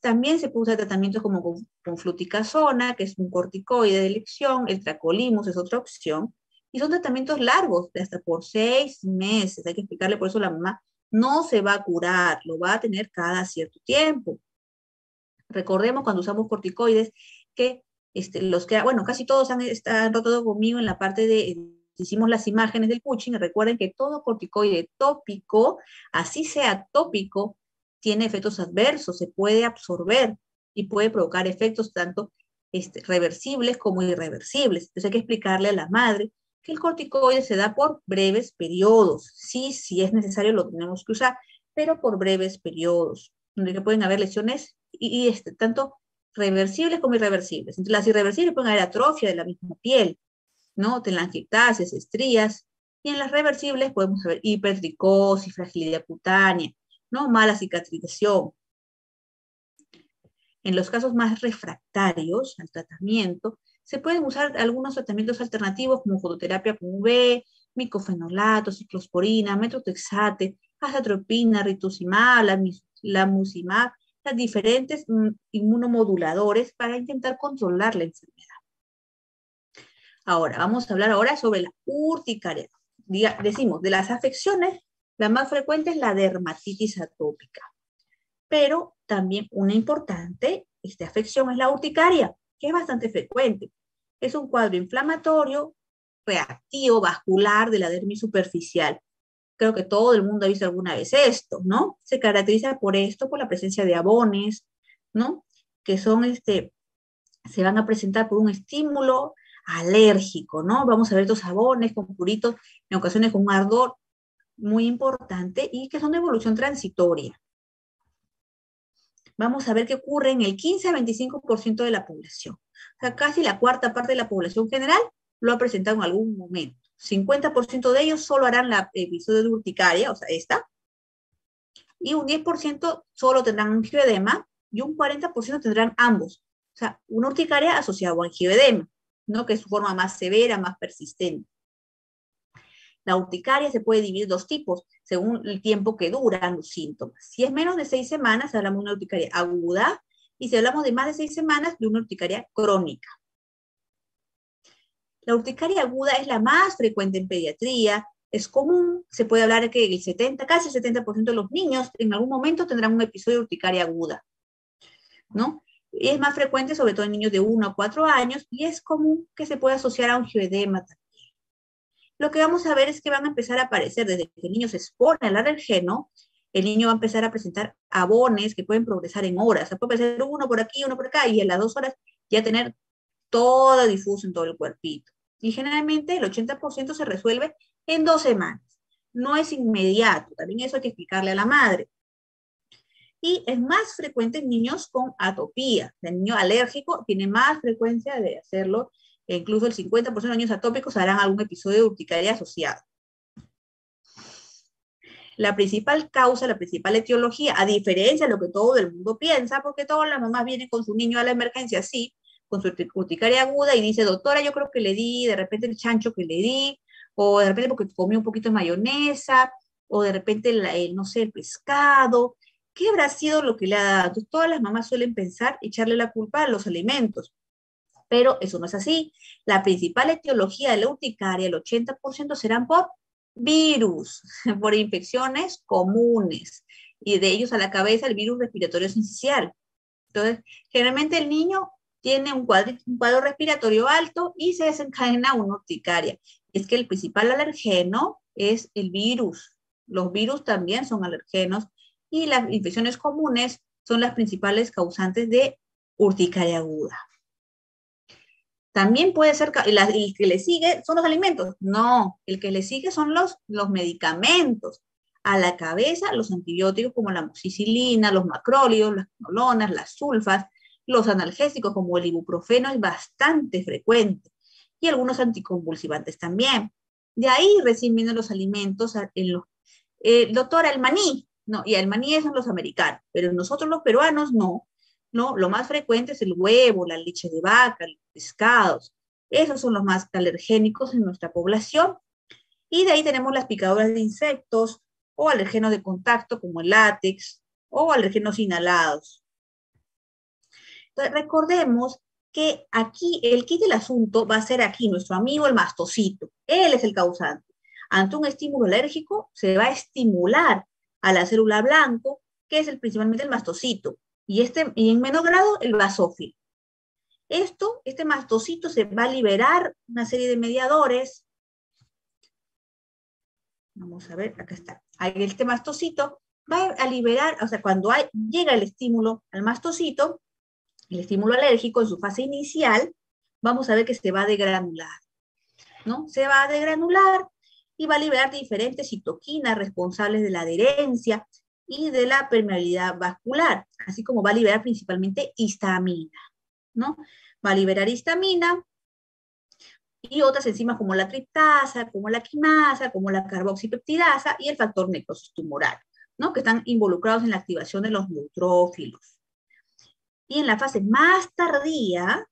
También se puede usar tratamientos como con fluticasona, que es un corticoide de elección, el tracolimus es otra opción, y son tratamientos largos, de hasta por 6 meses. Hay que explicarle por eso a la mamá No se va a curar, lo va a tener cada cierto tiempo. Recordemos cuando usamos corticoides que bueno, casi todos están rotando conmigo en la parte de, hicimos las imágenes del Cushing, y recuerden que todo corticoide tópico, así sea tópico, tiene efectos adversos, se puede absorber y puede provocar efectos tanto reversibles como irreversibles. Entonces hay que explicarle a la madre que el corticoide se da por breves periodos. Sí, si es necesario lo tenemos que usar, pero por breves periodos, donde pueden haber lesiones y tanto reversibles como irreversibles. Entre las irreversibles pueden haber atrofia de la misma piel, ¿no? Telangiectasias, estrías, y en las reversibles podemos ver hipertricosis, fragilidad cutánea, ¿no? Mala cicatrización. En los casos más refractarios al tratamiento, se pueden usar algunos tratamientos alternativos como fototerapia con UV, micofenolato, ciclosporina, metotrexate, azatropina, rituximab, lamucimab, las diferentes inmunomoduladores para intentar controlar la enfermedad. Ahora, vamos a hablar ahora sobre la urticaria. Decimos, de las afecciones, la más frecuente es la dermatitis atópica. Pero también una importante afección es la urticaria, que es bastante frecuente. Es un cuadro inflamatorio, reactivo, vascular de la dermis superficial. Creo que todo el mundo ha visto alguna vez esto, ¿no? Se caracteriza por esto, por la presencia de abones, ¿no? Que son, se van a presentar por un estímulo alérgico, ¿no? Vamos a ver estos abones con puritos, en ocasiones con un ardor muy importante y que son de evolución transitoria. Vamos a ver qué ocurre en el 15 a 25% de la población. O sea, casi la cuarta parte de la población general lo ha presentado en algún momento. 50% de ellos solo harán la episodio de urticaria, o sea, esta, y un 10% solo tendrán angioedema y un 40% tendrán ambos. O sea, una urticaria asociada a angioedema, ¿no? Que es su forma más severa, más persistente. La urticaria se puede dividir en dos tipos, según el tiempo que duran los síntomas. Si es menos de 6 semanas, hablamos de una urticaria aguda, y si hablamos de más de 6 semanas, de una urticaria crónica. La urticaria aguda es la más frecuente en pediatría, es común, se puede hablar que casi el 70% de los niños en algún momento tendrán un episodio de urticaria aguda, ¿no? Y es más frecuente sobre todo en niños de 1 a 4 años, y es común que se pueda asociar a angioedema también. Lo que vamos a ver es que van a empezar a aparecer desde que el niño se expone al alergeno, el niño va a empezar a presentar abones que pueden progresar en horas. Se puede aparecer uno por aquí, uno por acá, y en las 2 horas ya tener todo difuso en todo el cuerpito. Y generalmente el 80% se resuelve en 2 semanas. No es inmediato, también eso hay que explicarle a la madre. Y es más frecuente en niños con atopía. El niño alérgico tiene más frecuencia de hacerlo. Incluso el 50% de niños atópicos harán algún episodio de urticaria asociado. La principal causa, la principal etiología, a diferencia de lo que todo el mundo piensa, porque todas las mamás vienen con su niño a la emergencia, sí, con su urticaria aguda y dice, doctora, yo creo que le di, de repente el chancho que le di, o de repente porque comió un poquito de mayonesa, o de repente, no sé, el pescado. ¿Qué habrá sido lo que le ha dado? Entonces, todas las mamás suelen pensar, echarle la culpa a los alimentos. Pero eso no es así. La principal etiología de la urticaria, el 80% serán por virus, por infecciones comunes, y de ellos a la cabeza el virus respiratorio sincicial. Entonces, generalmente el niño tiene un cuadro respiratorio alto y se desencadena una urticaria. Es que el principal alergeno es el virus. Los virus también son alergenos y las infecciones comunes son las principales causantes de urticaria aguda. También puede ser, el que le sigue son los alimentos. No, el que le sigue son los medicamentos. A la cabeza, los antibióticos como la amoxicilina, los macrólidos, las quinolonas, las sulfas, los analgésicos como el ibuprofeno es bastante frecuente. Y algunos anticonvulsivantes también. De ahí recién vienen los alimentos, doctora, el maní. No, y el maní es en los americanos, pero nosotros los peruanos no. ¿No? Lo más frecuente es el huevo, la leche de vaca, los pescados. Esos son los más alergénicos en nuestra población. Y de ahí tenemos las picaduras de insectos o alergenos de contacto como el látex o alergenos inhalados. Entonces, recordemos que aquí el kit del asunto va a ser aquí nuestro amigo el mastocito. Él es el causante. Ante un estímulo alérgico se va a estimular a la célula blanco, que es principalmente el mastocito, y en menor grado el basófilo. Este mastocito se va a liberar una serie de mediadores. Vamos a ver, acá está. Este mastocito va a liberar, o sea, cuando llega el estímulo al mastocito, el estímulo alérgico en su fase inicial, vamos a ver que se va a degranular, ¿no? Se va a degranular y va a liberar diferentes citoquinas responsables de la adherencia y de la permeabilidad vascular, así como va a liberar principalmente histamina, ¿no? Va a liberar histamina y otras enzimas como la triptasa, como la quinasa, como la carboxipeptidasa y el factor necrosis tumoral, ¿no? Que están involucrados en la activación de los neutrófilos. Y en la fase más tardía,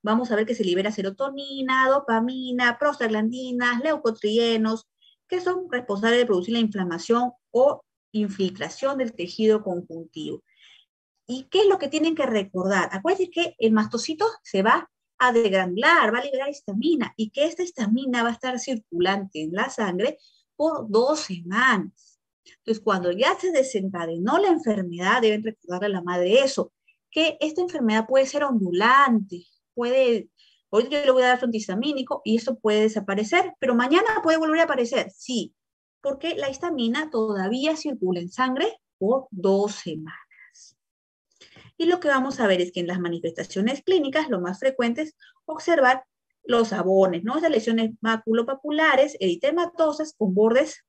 vamos a ver que se libera serotonina, dopamina, prostaglandinas, leucotrienos, que son responsables de producir la inflamación o infiltración del tejido conjuntivo. ¿Y qué es lo que tienen que recordar? Acuérdense que el mastocito se va a degranular, va a liberar histamina, y que esta histamina va a estar circulante en la sangre por 2 semanas. Entonces, cuando ya se desencadenó la enfermedad, deben recordarle a la madre eso, que esta enfermedad puede ser ondulante, hoy yo le voy a dar su antihistamínico y esto puede desaparecer, pero mañana puede volver a aparecer, sí, porque la histamina todavía circula en sangre por 2 semanas. Y lo que vamos a ver es que en las manifestaciones clínicas lo más frecuente es observar los abones, ¿no? Esas lesiones maculopapulares, eritematosas con bordes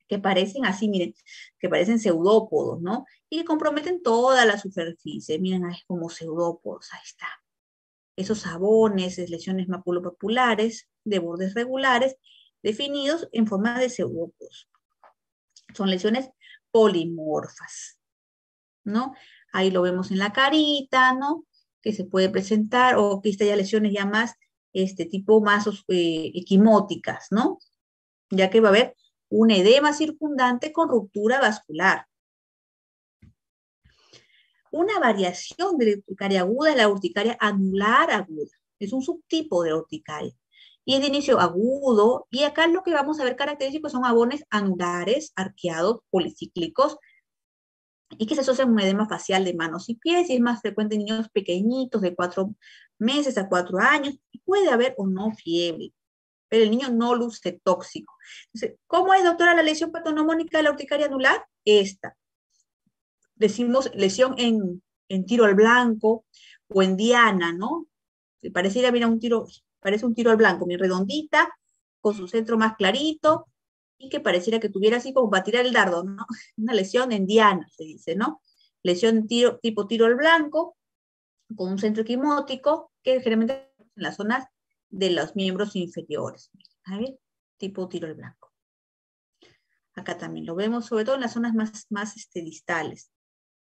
que parecen así, miren, que parecen pseudópodos, ¿no? Y que comprometen toda la superficie. Miren, es como pseudópodos, ahí está. Esos abones, lesiones maculopapulares de bordes regulares, definidos en forma de pseudópodos. Son lesiones polimorfas, ¿no? Ahí lo vemos en la carita, ¿no? Que se puede presentar, o que está ya lesiones ya más, tipo más equimóticas, ¿no? Ya que va a haber un edema circundante con ruptura vascular. Una variación de la urticaria aguda es la urticaria anular aguda. Es un subtipo de urticaria. Y es de inicio agudo, y acá lo que vamos a ver característicos son abones anulares, arqueados, policíclicos, y que se asocia a un edema facial de manos y pies, y es más frecuente en niños pequeñitos de 4 meses a 4 años, y puede haber o no fiebre, pero el niño no luce tóxico. Entonces, ¿cómo es, doctora, la lesión patognomónica de la urticaria anular? Esta. Decimos lesión en tiro al blanco o en diana, ¿no? Pareciera, mira, parece un tiro al blanco, muy redondita, con su centro más clarito, y que pareciera que tuviera así como para tirar el dardo, ¿no? Una lesión en diana, se dice, ¿no? Lesión tipo tiro al blanco, con un centro equimótico, que generalmente en las zonas de los miembros inferiores. A ver, tipo tiro al blanco. Acá también lo vemos, sobre todo en las zonas más distales,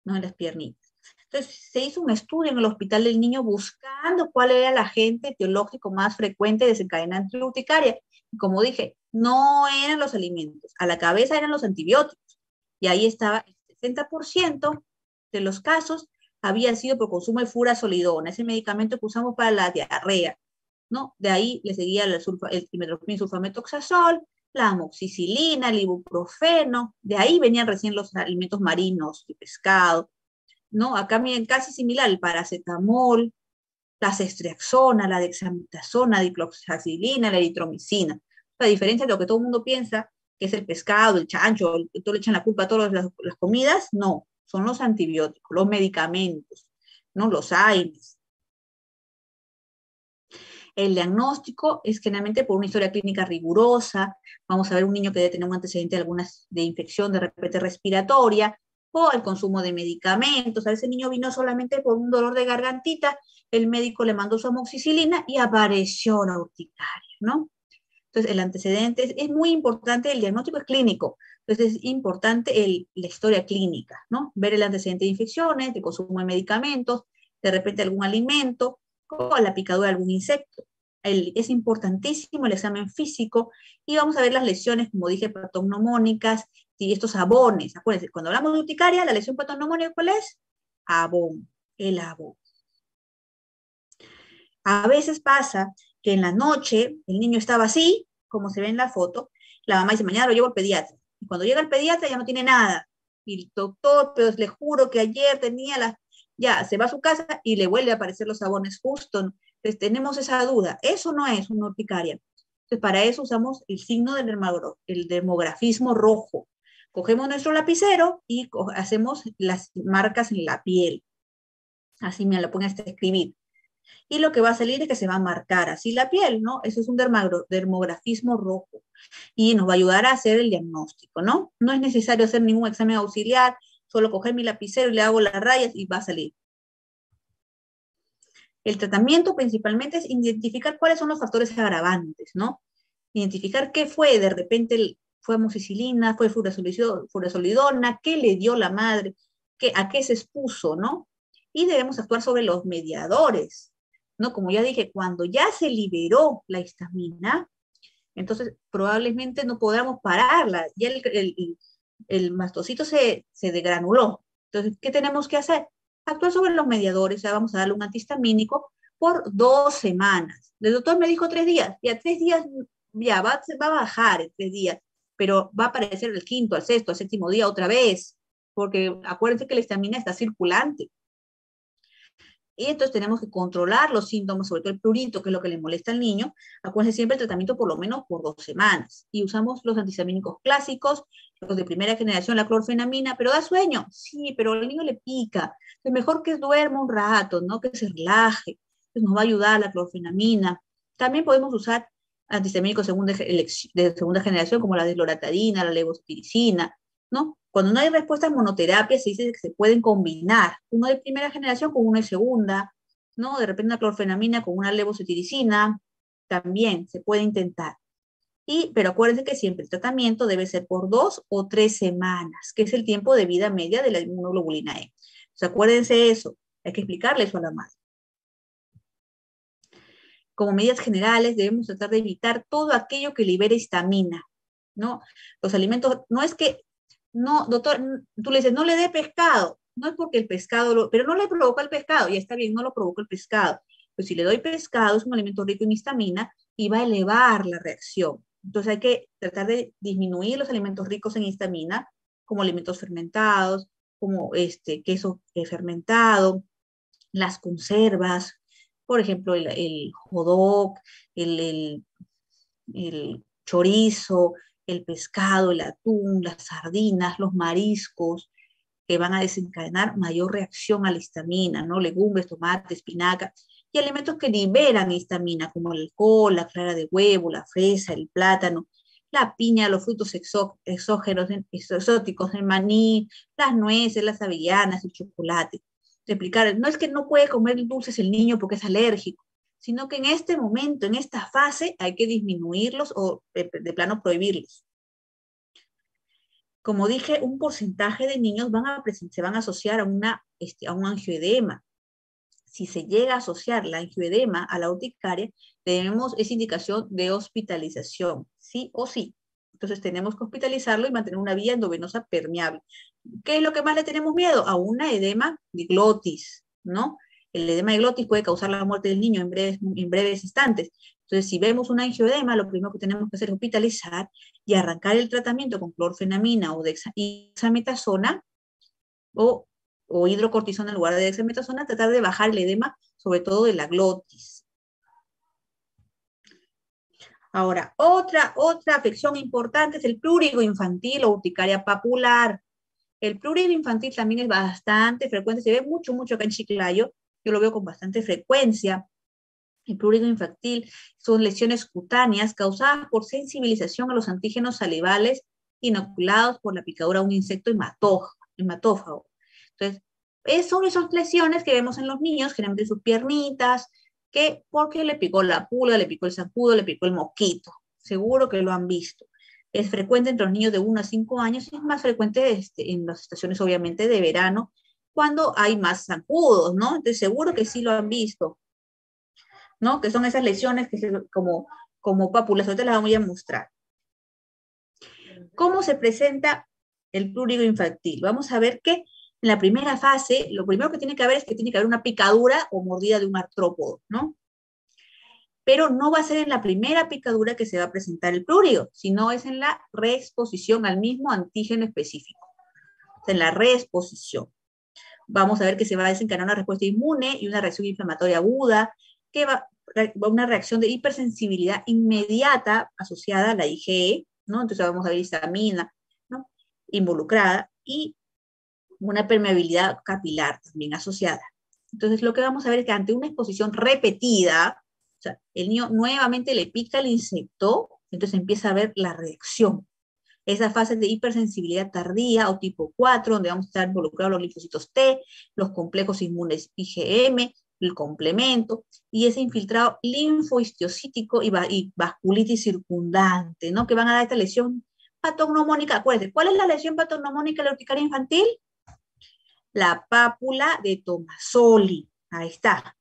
¿no? En las piernitas. Entonces, se hizo un estudio en el Hospital del Niño buscando cuál era el agente etiológico más frecuente desencadenante de urticaria. Y como dije, no eran los alimentos, a la cabeza eran los antibióticos. Y ahí estaba el 60% de los casos había sido por consumo de furazolidona, ese medicamento que usamos para la diarrea, ¿no? De ahí le seguía el trimethoprim sulfametoxazol, la amoxicilina, el ibuprofeno, de ahí venían recién los alimentos marinos, de pescado, ¿no? Acá miren, casi similar, el paracetamol, la ceftriaxona, la dexametasona, dicloxacilina, la eritromicina. La diferencia de lo que todo el mundo piensa, que es el pescado, el chancho, todo le echan la culpa a todas las comidas, no, son los antibióticos, los medicamentos, ¿no? Los AINES. El diagnóstico es generalmente por una historia clínica rigurosa. Vamos a ver un niño que debe tener un antecedente de infección de repente respiratoria, o el consumo de medicamentos. A veces el niño vino solamente por un dolor de gargantita, el médico le mandó su amoxicilina y apareció la urticaria, ¿no? Entonces, el antecedente es muy importante, el diagnóstico es clínico, entonces es importante la historia clínica, ¿no? Ver el antecedente de infecciones, de consumo de medicamentos, de repente algún alimento, o la picadura de algún insecto. Es importantísimo el examen físico, y vamos a ver las lesiones, como dije, patognomónicas, y estos abones. Acuérdense, cuando hablamos de urticaria, la lesión patognomónica, ¿cuál es? Abón, el abón. A veces pasa que en la noche el niño estaba así, como se ve en la foto, la mamá dice, mañana lo llevo al pediatra. Y cuando llega el pediatra ya no tiene nada. Y el doctor, pero le juro que ayer tenía las... Ya, se va a su casa y le vuelve a aparecer los sabones justo. Entonces tenemos esa duda. Eso no es una urticaria. Entonces para eso usamos el signo del el dermografismo rojo. Cogemos nuestro lapicero y hacemos las marcas en la piel. Así me lo ponen a escribir. Y lo que va a salir es que se va a marcar así la piel, ¿no? Eso es un dermografismo rojo. Y nos va a ayudar a hacer el diagnóstico, ¿no? No es necesario hacer ningún examen auxiliar, solo coger mi lapicero y le hago las rayas y va a salir. El tratamiento principalmente es identificar cuáles son los factores agravantes, ¿no? Identificar qué fue, de repente fue amoxicilina, fue furosolidona, qué le dio la madre, a qué se expuso, ¿no? Y debemos actuar sobre los mediadores, ¿no? Como ya dije, cuando ya se liberó la histamina, entonces probablemente no podamos pararla, ya el mastocito se degranuló. Entonces, ¿qué tenemos que hacer? Actuar sobre los mediadores, ya vamos a darle un antihistamínico por 2 semanas. El doctor me dijo 3 días, ya 3 días, ya va a bajar en 3 días, pero va a aparecer el quinto, al sexto, al séptimo día otra vez, porque acuérdense que la histamina está circulante. Y entonces tenemos que controlar los síntomas, sobre todo el prurito, que es lo que le molesta al niño. Acuérdense siempre el tratamiento por lo menos por 2 semanas. Y usamos los antihistamínicos clásicos, los de primera generación, la clorfenamina, pero da sueño. Sí, pero al niño le pica. Es mejor que duerma un rato, ¿no? Que se relaje. Entonces nos va a ayudar la clorfenamina. También podemos usar antihistamínicos de segunda generación, como la desloratadina, la levocetirizina, ¿no? Cuando no hay respuesta en monoterapia, se dice que se pueden combinar uno de primera generación con uno de segunda, ¿no? De repente una clorfenamina con una levocetiricina, también se puede intentar. Pero acuérdense que siempre el tratamiento debe ser por 2 o 3 semanas, que es el tiempo de vida media de la inmunoglobulina E. Entonces, acuérdense eso, hay que explicarle eso a la madre. Como medidas generales, debemos tratar de evitar todo aquello que libere histamina, ¿no? Los alimentos, no es que no, doctor, tú le dices, no le dé pescado, no es porque el pescado, pero no le provoca el pescado, ya está bien, no lo provoca el pescado. Pero si le doy pescado, es un alimento rico en histamina y va a elevar la reacción. Entonces hay que tratar de disminuir los alimentos ricos en histamina, como alimentos fermentados, como queso fermentado, las conservas, por ejemplo, el jodok, el chorizo, el pescado, el atún, las sardinas, los mariscos, que van a desencadenar mayor reacción a la histamina, ¿no? Legumbres, tomate, espinaca, y alimentos que liberan histamina, como el alcohol, la clara de huevo, la fresa, el plátano, la piña, los frutos exóticos, el maní, las nueces, las avellanas, el chocolate. Explicar, no es que no puede comer dulces el niño porque es alérgico, sino que en este momento, en esta fase, hay que disminuirlos o de plano prohibirlos. Como dije, un porcentaje de niños se van a asociar a un angioedema. Si se llega a asociar la angioedema a la urticaria, es indicación de hospitalización, sí o sí. Entonces tenemos que hospitalizarlo y mantener una vía endovenosa permeable. ¿Qué es lo que más le tenemos miedo? A una edema de glotis, ¿no? El edema de glotis puede causar la muerte del niño en breves instantes. Entonces, si vemos un angioedema, lo primero que tenemos que hacer es hospitalizar y arrancar el tratamiento con clorfenamina o dexametasona o hidrocortisona en lugar de dexametasona, tratar de bajar el edema, sobre todo de la glotis. Ahora, otra afección importante es el prurigo infantil o urticaria papular. El prurigo infantil también es bastante frecuente, se ve mucho acá en Chiclayo, yo lo veo con bastante frecuencia. El prurigo infantil son lesiones cutáneas causadas por sensibilización a los antígenos salivales inoculados por la picadura de un insecto hematófago. Entonces, son esas lesiones que vemos en los niños, generalmente en sus piernitas, porque le picó la pulga, le picó el zancudo, le picó el mosquito. Seguro que lo han visto. Es frecuente entre los niños de 1 a 5 años y es más frecuente en las estaciones, obviamente, de verano, cuando hay más zancudos, ¿no? Entonces, seguro que sí lo han visto, ¿no? Que son esas lesiones como pápulas. Ahorita las voy a mostrar. ¿Cómo se presenta el prurigo infantil? Vamos a ver que en la primera fase, lo primero que tiene que haber es que tiene que haber una picadura o mordida de un artrópodo, ¿no? pero no va a ser en la primera picadura que se va a presentar el prurito, sino es en la reexposición al mismo antígeno específico, o sea, en la reexposición. Vamos a ver que se va a desencadenar una respuesta inmune y una reacción inflamatoria aguda, que va una reacción de hipersensibilidad inmediata asociada a la IgE, ¿no? Entonces vamos a ver histamina, ¿no? Involucrada, y una permeabilidad capilar también asociada. Entonces lo que vamos a ver es que ante una exposición repetida, o sea, el niño nuevamente le pica el insecto, entonces empieza a ver la reacción. Esa fase de hipersensibilidad tardía o tipo 4, donde vamos a estar involucrados los linfocitos T, los complejos inmunes IgM, el complemento, y ese infiltrado linfohistiocítico y vasculitis circundante, ¿no? Que van a dar esta lesión patognomónica. Acuérdense, ¿cuál es la lesión patognomónica de la urticaria infantil? La pápula de Tomasoli. Ahí está.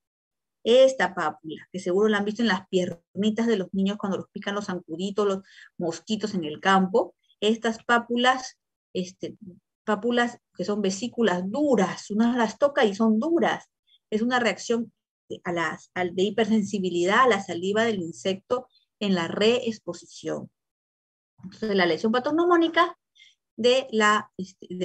Esta pápula, que seguro la han visto en las piernitas de los niños cuando los pican los zancuditos, los mosquitos en el campo. Estas pápulas, pápulas que son vesículas duras, uno las toca y son duras. Es una reacción de hipersensibilidad a la saliva del insecto en la reexposición. Entonces, la lesión patognomónica del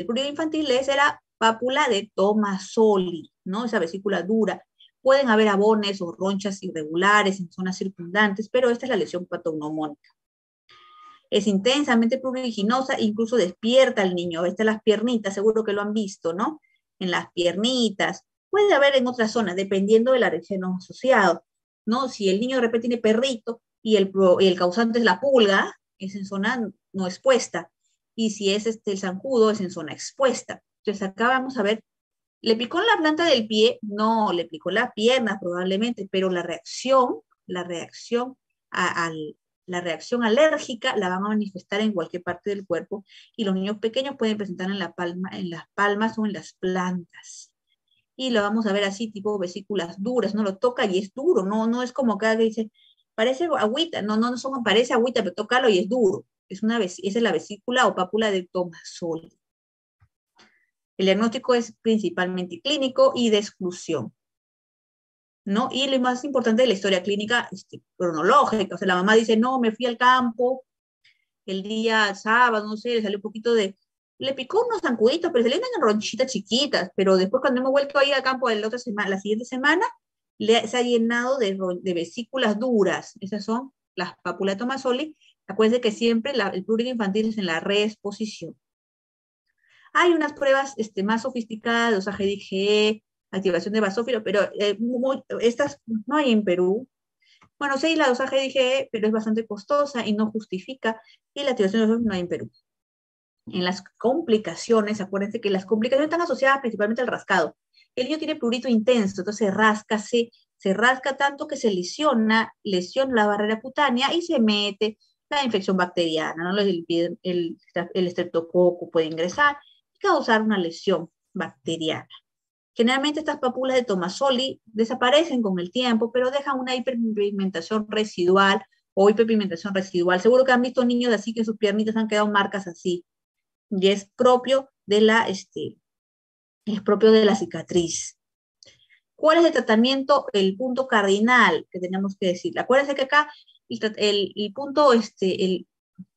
prurito infantil es la pápula de Tomasoli, ¿no? Esa vesícula dura. Pueden haber abones o ronchas irregulares en zonas circundantes, pero esta es la lesión patognomónica. Es intensamente pruriginosa, incluso despierta al niño. Estas las piernitas, seguro que lo han visto, ¿no? En las piernitas. Puede haber en otras zonas, dependiendo del alergeno asociado, ¿no? Si el niño de repente tiene perrito y el causante es la pulga, es en zona no expuesta. Y si es el zancudo, es en zona expuesta. Entonces acá vamos a ver, ¿le picó en la planta del pie? No, le picó en las piernas probablemente, pero la reacción alérgica la van a manifestar en cualquier parte del cuerpo, y los niños pequeños pueden presentar en las palmas o en las plantas. Y lo vamos a ver así, tipo vesículas duras, no lo toca y es duro, no es como acá que dice, parece agüita, parece agüita, pero tócalo y es duro. Esa es la vesícula o pápula de Tomasoli. El diagnóstico es principalmente clínico y de exclusión, ¿no? Y lo más importante de la historia clínica cronológica. O sea, la mamá dice, no, me fui al campo el día sábado, no sé, le salió un poquito le picó unos zancuditos, pero se le dan ronchitas chiquitas, pero después cuando hemos vuelto a ir al campo la siguiente semana, se ha llenado de vesículas duras. Esas son las pápulas de Tomasoli. Acuérdense que siempre el prurito infantil es en la reexposición. Hay unas pruebas más sofisticadas, dosaje de IgE, activación de basófilo, pero estas no hay en Perú. Bueno, sí hay la dosaje de IgE, pero es bastante costosa y no justifica, y la activación de basófilo no hay en Perú. En las complicaciones, acuérdense que las complicaciones están asociadas principalmente al rascado. El niño tiene prurito intenso, entonces se rasca tanto que se lesiona la barrera cutánea y se mete la infección bacteriana, ¿no? El estreptococo puede ingresar y causar una lesión bacteriana. Generalmente estas pápulas de Tomasoli desaparecen con el tiempo, pero dejan una hiperpigmentación residual o hiperpigmentación residual. Seguro que han visto niños así que en sus piernitas han quedado marcas así. Y es propio de la cicatriz. ¿Cuál es el tratamiento? El punto cardinal que tenemos que decir. Acuérdense que acá el punto,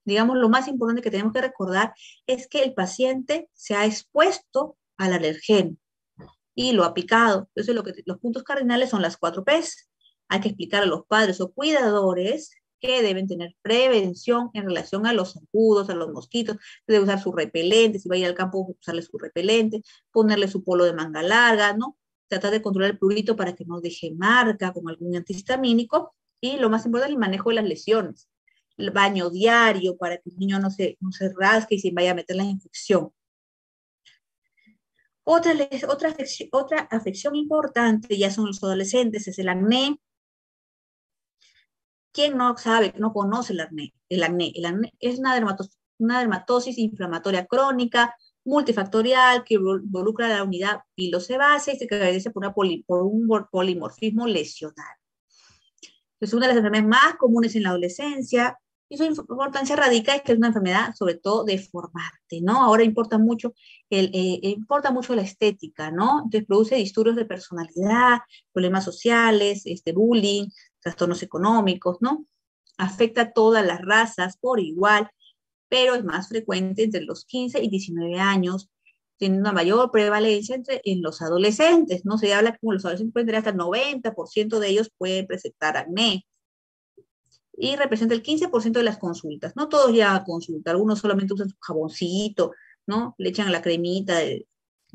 digamos, lo más importante que tenemos que recordar es que el paciente se ha expuesto al alergeno y lo ha picado. Entonces, los puntos cardinales son las 4 P's. Hay que explicar a los padres o cuidadores que deben tener prevención en relación a los zancudos, a los mosquitos, debe usar su repelente, si va a ir al campo, usarle su repelente, ponerle su polo de manga larga, ¿no? Tratar de controlar el prurito para que no deje marca con algún antihistamínico, y lo más importante es el manejo de las lesiones. El baño diario para que el niño no se rasque y se vaya a meter la infección. Otra afección importante ya son los adolescentes, es el acné. ¿Quién no sabe, no conoce el acné? El acné es una dermatosis inflamatoria crónica, multifactorial, que involucra la unidad pilosebácea y se caracteriza por un polimorfismo lesional. Es una de las enfermedades más comunes en la adolescencia, Y su importancia radica en que es una enfermedad sobre todo deformante, ¿no? Ahora importa mucho la estética, ¿no? Entonces produce disturbios de personalidad, problemas sociales, bullying, trastornos económicos, ¿no? Afecta a todas las razas por igual, pero es más frecuente entre los 15 y 19 años, tiene una mayor prevalencia en los adolescentes, ¿no? Se habla que los adolescentes pueden tener hasta el 90% de ellos pueden presentar acné, y representa el 15% de las consultas. No todos llegan a consulta, algunos solamente usan su jaboncito, ¿no? Le echan la cremita de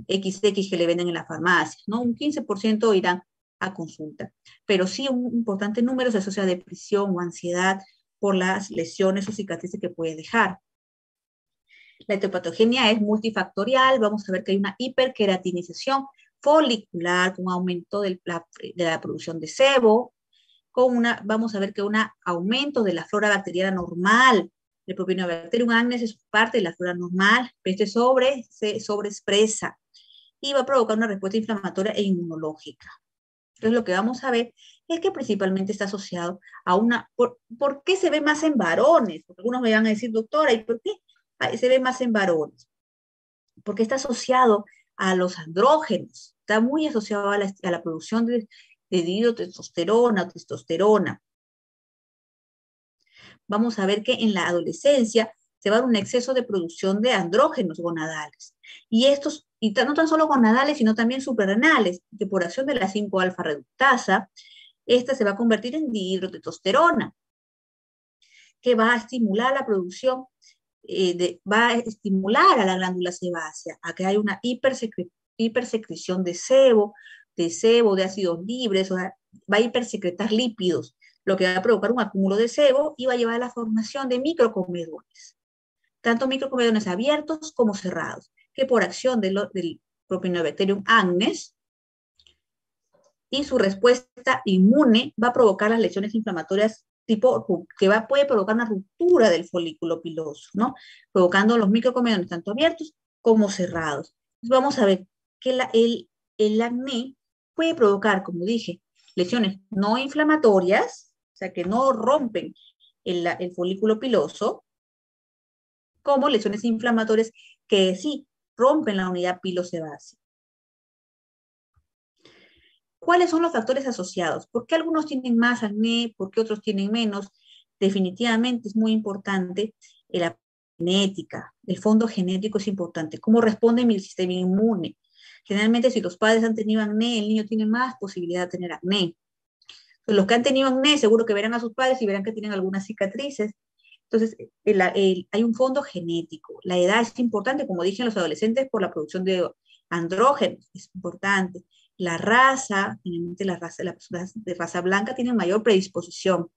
XX que le venden en la farmacia, ¿no? Un 15% irán a consulta, pero sí un importante número se asocia a depresión o ansiedad por las lesiones o cicatrices que puede dejar. La etiopatogenia es multifactorial, vamos a ver que hay una hiperqueratinización folicular con aumento de la producción de sebo, vamos a ver que un aumento de la flora bacteriana normal. El Propionibacterium agnes es parte de la flora normal, pero se sobreexpresa y va a provocar una respuesta inflamatoria e inmunológica. Entonces, lo que vamos a ver es que principalmente está asociado a ¿por qué se ve más en varones? Porque algunos me van a decir, doctora, ¿y por qué se ve más en varones? Porque está asociado a los andrógenos, está muy asociado a la producción de dihidrotestosterona o testosterona. Vamos a ver que en la adolescencia se va a dar un exceso de producción de andrógenos gonadales. Y estos, no tan solo gonadales, sino también suprarrenales, que por acción de la 5-alfa reductasa, esta se va a convertir en dihidrotestosterona, que va a estimular la producción, va a estimular a la glándula sebácea, a que haya una hipersecreción de sebo, de ácidos libres, o sea, va a hipersecretar lípidos, lo que va a provocar un acúmulo de sebo y va a llevar a la formación de microcomedones, tanto microcomedones abiertos como cerrados, que por acción del Propionibacterium agnes y su respuesta inmune va a provocar las lesiones inflamatorias puede provocar una ruptura del folículo piloso, ¿no? Provocando los microcomedones tanto abiertos como cerrados. Entonces vamos a ver que el acné puede provocar, como dije, lesiones no inflamatorias, o sea, que no rompen el folículo piloso, como lesiones inflamatorias que sí rompen la unidad pilosebácea. ¿Cuáles son los factores asociados? ¿Por qué algunos tienen más acné? ¿Por qué otros tienen menos? Definitivamente es muy importante la genética. El fondo genético es importante. ¿Cómo responde mi sistema inmune? Generalmente, si los padres han tenido acné, el niño tiene más posibilidad de tener acné. Entonces, los que han tenido acné, seguro que verán a sus padres y verán que tienen algunas cicatrices. Entonces, hay un fondo genético. La edad es importante, como dije, en los adolescentes por la producción de andrógenos, es importante. La raza, finalmente las personas de raza blanca tienen mayor predisposición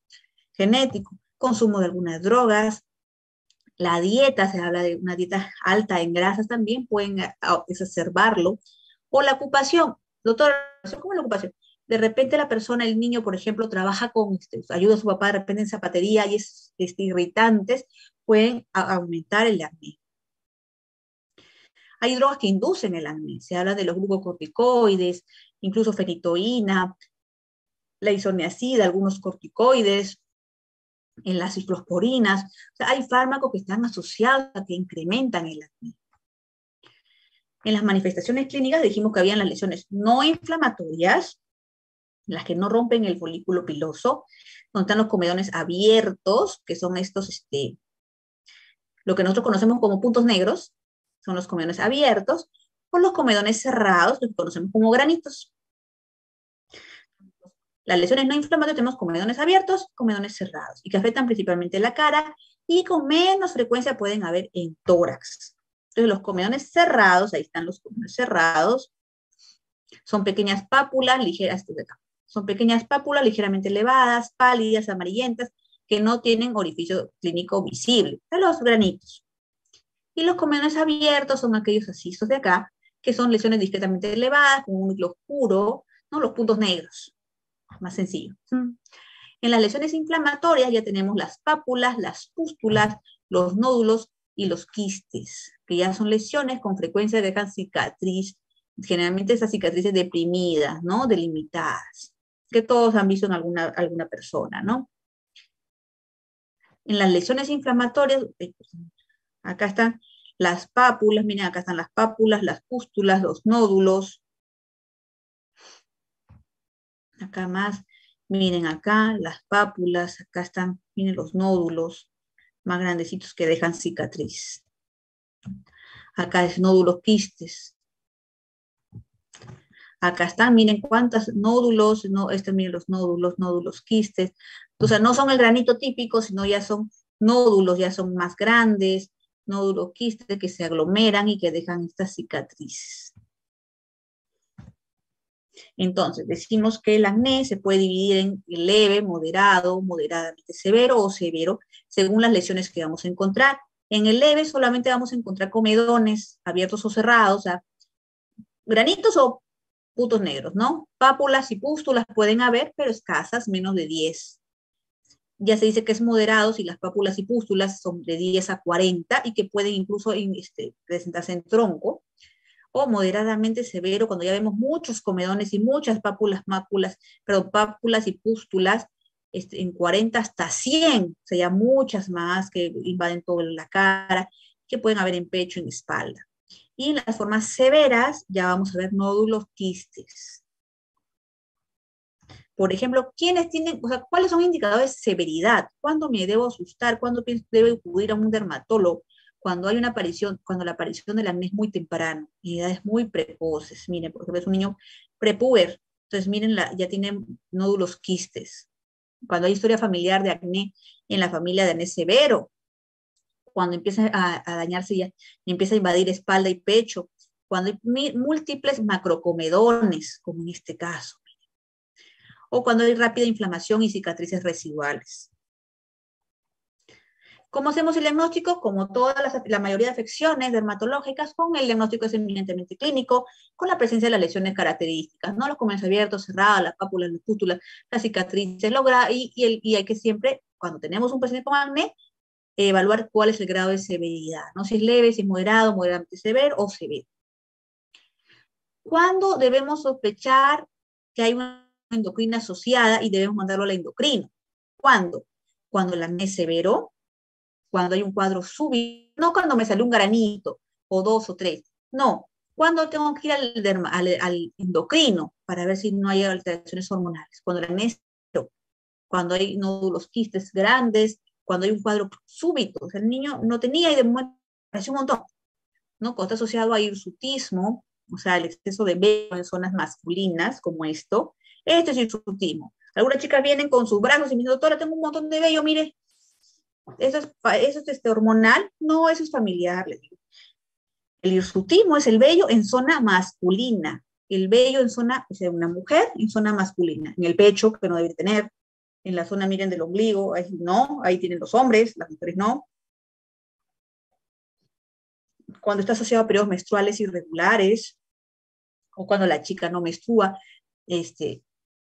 genético, consumo de algunas drogas, la dieta, se habla de una dieta alta en grasas también, pueden exacerbarlo, o la ocupación. Doctor, ¿cómo es la ocupación? De repente la persona, el niño, por ejemplo, trabaja ayuda a su papá de repente en zapatería y es irritantes, pueden aumentar el acné. Hay drogas que inducen el acné, se habla de los glucocorticoides, incluso fenitoína, la isoniazida, algunos corticoides, en las ciclosporinas. O sea, hay fármacos que están asociados a que incrementan el acné. En las manifestaciones clínicas dijimos que habían las lesiones no inflamatorias, las que no rompen el folículo piloso, donde están los comedones abiertos, que son estos, lo que nosotros conocemos como puntos negros, son los comedones abiertos, o los comedones cerrados, los que conocemos como granitos. Las lesiones no inflamatorias tenemos comedones abiertos, comedones cerrados, y que afectan principalmente la cara, y con menos frecuencia pueden haber en tórax. Entonces los comedones cerrados, ahí están los comedones cerrados, son pequeñas pápulas ligeras, son pequeñas pápulas ligeramente elevadas, pálidas, amarillentas, que no tienen orificio clínico visible, los granitos. Y los comedones abiertos son aquellos asistos de acá, que son lesiones discretamente elevadas, con un núcleo oscuro, ¿no? Los puntos negros, más sencillo. En las lesiones inflamatorias ya tenemos las pápulas, las pústulas, los nódulos y los quistes, que ya son lesiones con frecuencia que dejan cicatriz, generalmente esas cicatrices deprimidas, ¿no? Delimitadas, que todos han visto en alguna persona, ¿no? En las lesiones inflamatorias, acá están las pápulas, miren, acá están las pápulas, las pústulas, los nódulos. Acá más, miren acá, las pápulas, acá están, miren los nódulos más grandecitos que dejan cicatriz. Acá es nódulos quistes. Acá están, miren cuántos nódulos, no, miren los nódulos quistes. O sea, no son el granito típico, sino ya son nódulos, ya son más grandes, nódulos quistes que se aglomeran y que dejan estas cicatrices. Entonces, decimos que el acné se puede dividir en leve, moderado, moderadamente severo o severo, según las lesiones que vamos a encontrar. En el leve solamente vamos a encontrar comedones abiertos o cerrados, o sea, granitos o puntos negros, ¿no? Pápulas y pústulas pueden haber, pero escasas, menos de 10. Ya se dice que es moderado si las pápulas y pústulas son de 10 a 40 y que pueden incluso presentarse en tronco, o moderadamente severo cuando ya vemos muchos comedones y muchas pápulas y pústulas en 40 hasta 100, o sea, ya muchas más que invaden toda la cara, que pueden haber en pecho, en espalda. Y en las formas severas ya vamos a ver nódulos quistes. Por ejemplo, ¿quiénes tienen, o sea, cuáles son indicadores de severidad? ¿Cuándo me debo asustar? ¿Cuándo debo acudir a un dermatólogo? Cuando hay una aparición, cuando la aparición del acné es muy temprano, en edades muy precoces. Miren, por ejemplo, es un niño prepuber, entonces miren, ya tiene nódulos quistes. Cuando hay historia familiar de acné en la familia de acné severo, cuando empieza a dañarse ya, empieza a invadir espalda y pecho, cuando hay múltiples macrocomedones, como en este caso, o cuando hay rápida inflamación y cicatrices residuales. ¿Cómo hacemos el diagnóstico? Como la mayoría de afecciones dermatológicas, con el diagnóstico es eminentemente clínico, con la presencia de las lesiones características, ¿no? Los comedones abiertos, cerrados, las pápulas, las pústulas, las cicatrices, y hay que siempre, cuando tenemos un paciente con acné, evaluar cuál es el grado de severidad, ¿no? Si es leve, si es moderado, moderadamente severo o severo. ¿Cuándo debemos sospechar que hay una endocrina asociada y debemos mandarlo al endocrino? ¿Cuándo? Cuando el acné es severo, cuando hay un cuadro súbito, no cuando me salió un granito, o 2 o 3, no. Cuando tengo que ir al endocrino para ver si no hay alteraciones hormonales. Cuando el acné es severo, cuando hay nódulos quistes grandes, cuando hay un cuadro súbito, o sea, el niño no tenía y de momento apareció un montón, ¿no? Cuando está asociado a hirsutismo, o sea, el exceso de vello en zonas masculinas, como esto es hirsutismo. Algunas chicas vienen con sus brazos y me dicen, doctora, tengo un montón de vello, mire, eso es hormonal, no, eso es familiar, les digo. El hirsutismo es el vello en zona masculina, el vello en zona, o sea, una mujer en zona masculina, en el pecho, que no debe tener, en la zona, miren, del ombligo, ahí no, ahí tienen los hombres, las mujeres no. Cuando está asociado a periodos menstruales irregulares, o cuando la chica no menstrua,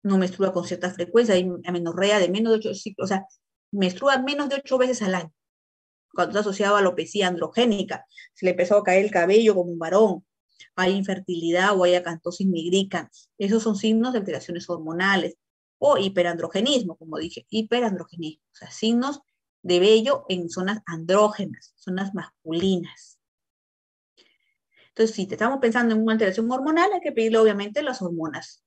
no menstrua con cierta frecuencia, hay amenorrea de menos de 8 ciclos, o sea, menstrua menos de 8 veces al año. Cuando está asociado a alopecia androgénica, se le empezó a caer el cabello como un varón, hay infertilidad o hay acantosis nigricans. Esos son signos de alteraciones hormonales. O hiperandrogenismo, como dije, hiperandrogenismo, o sea, signos de vello en zonas andrógenas, zonas masculinas. Entonces, si te estamos pensando en una alteración hormonal, hay que pedirle obviamente las hormonas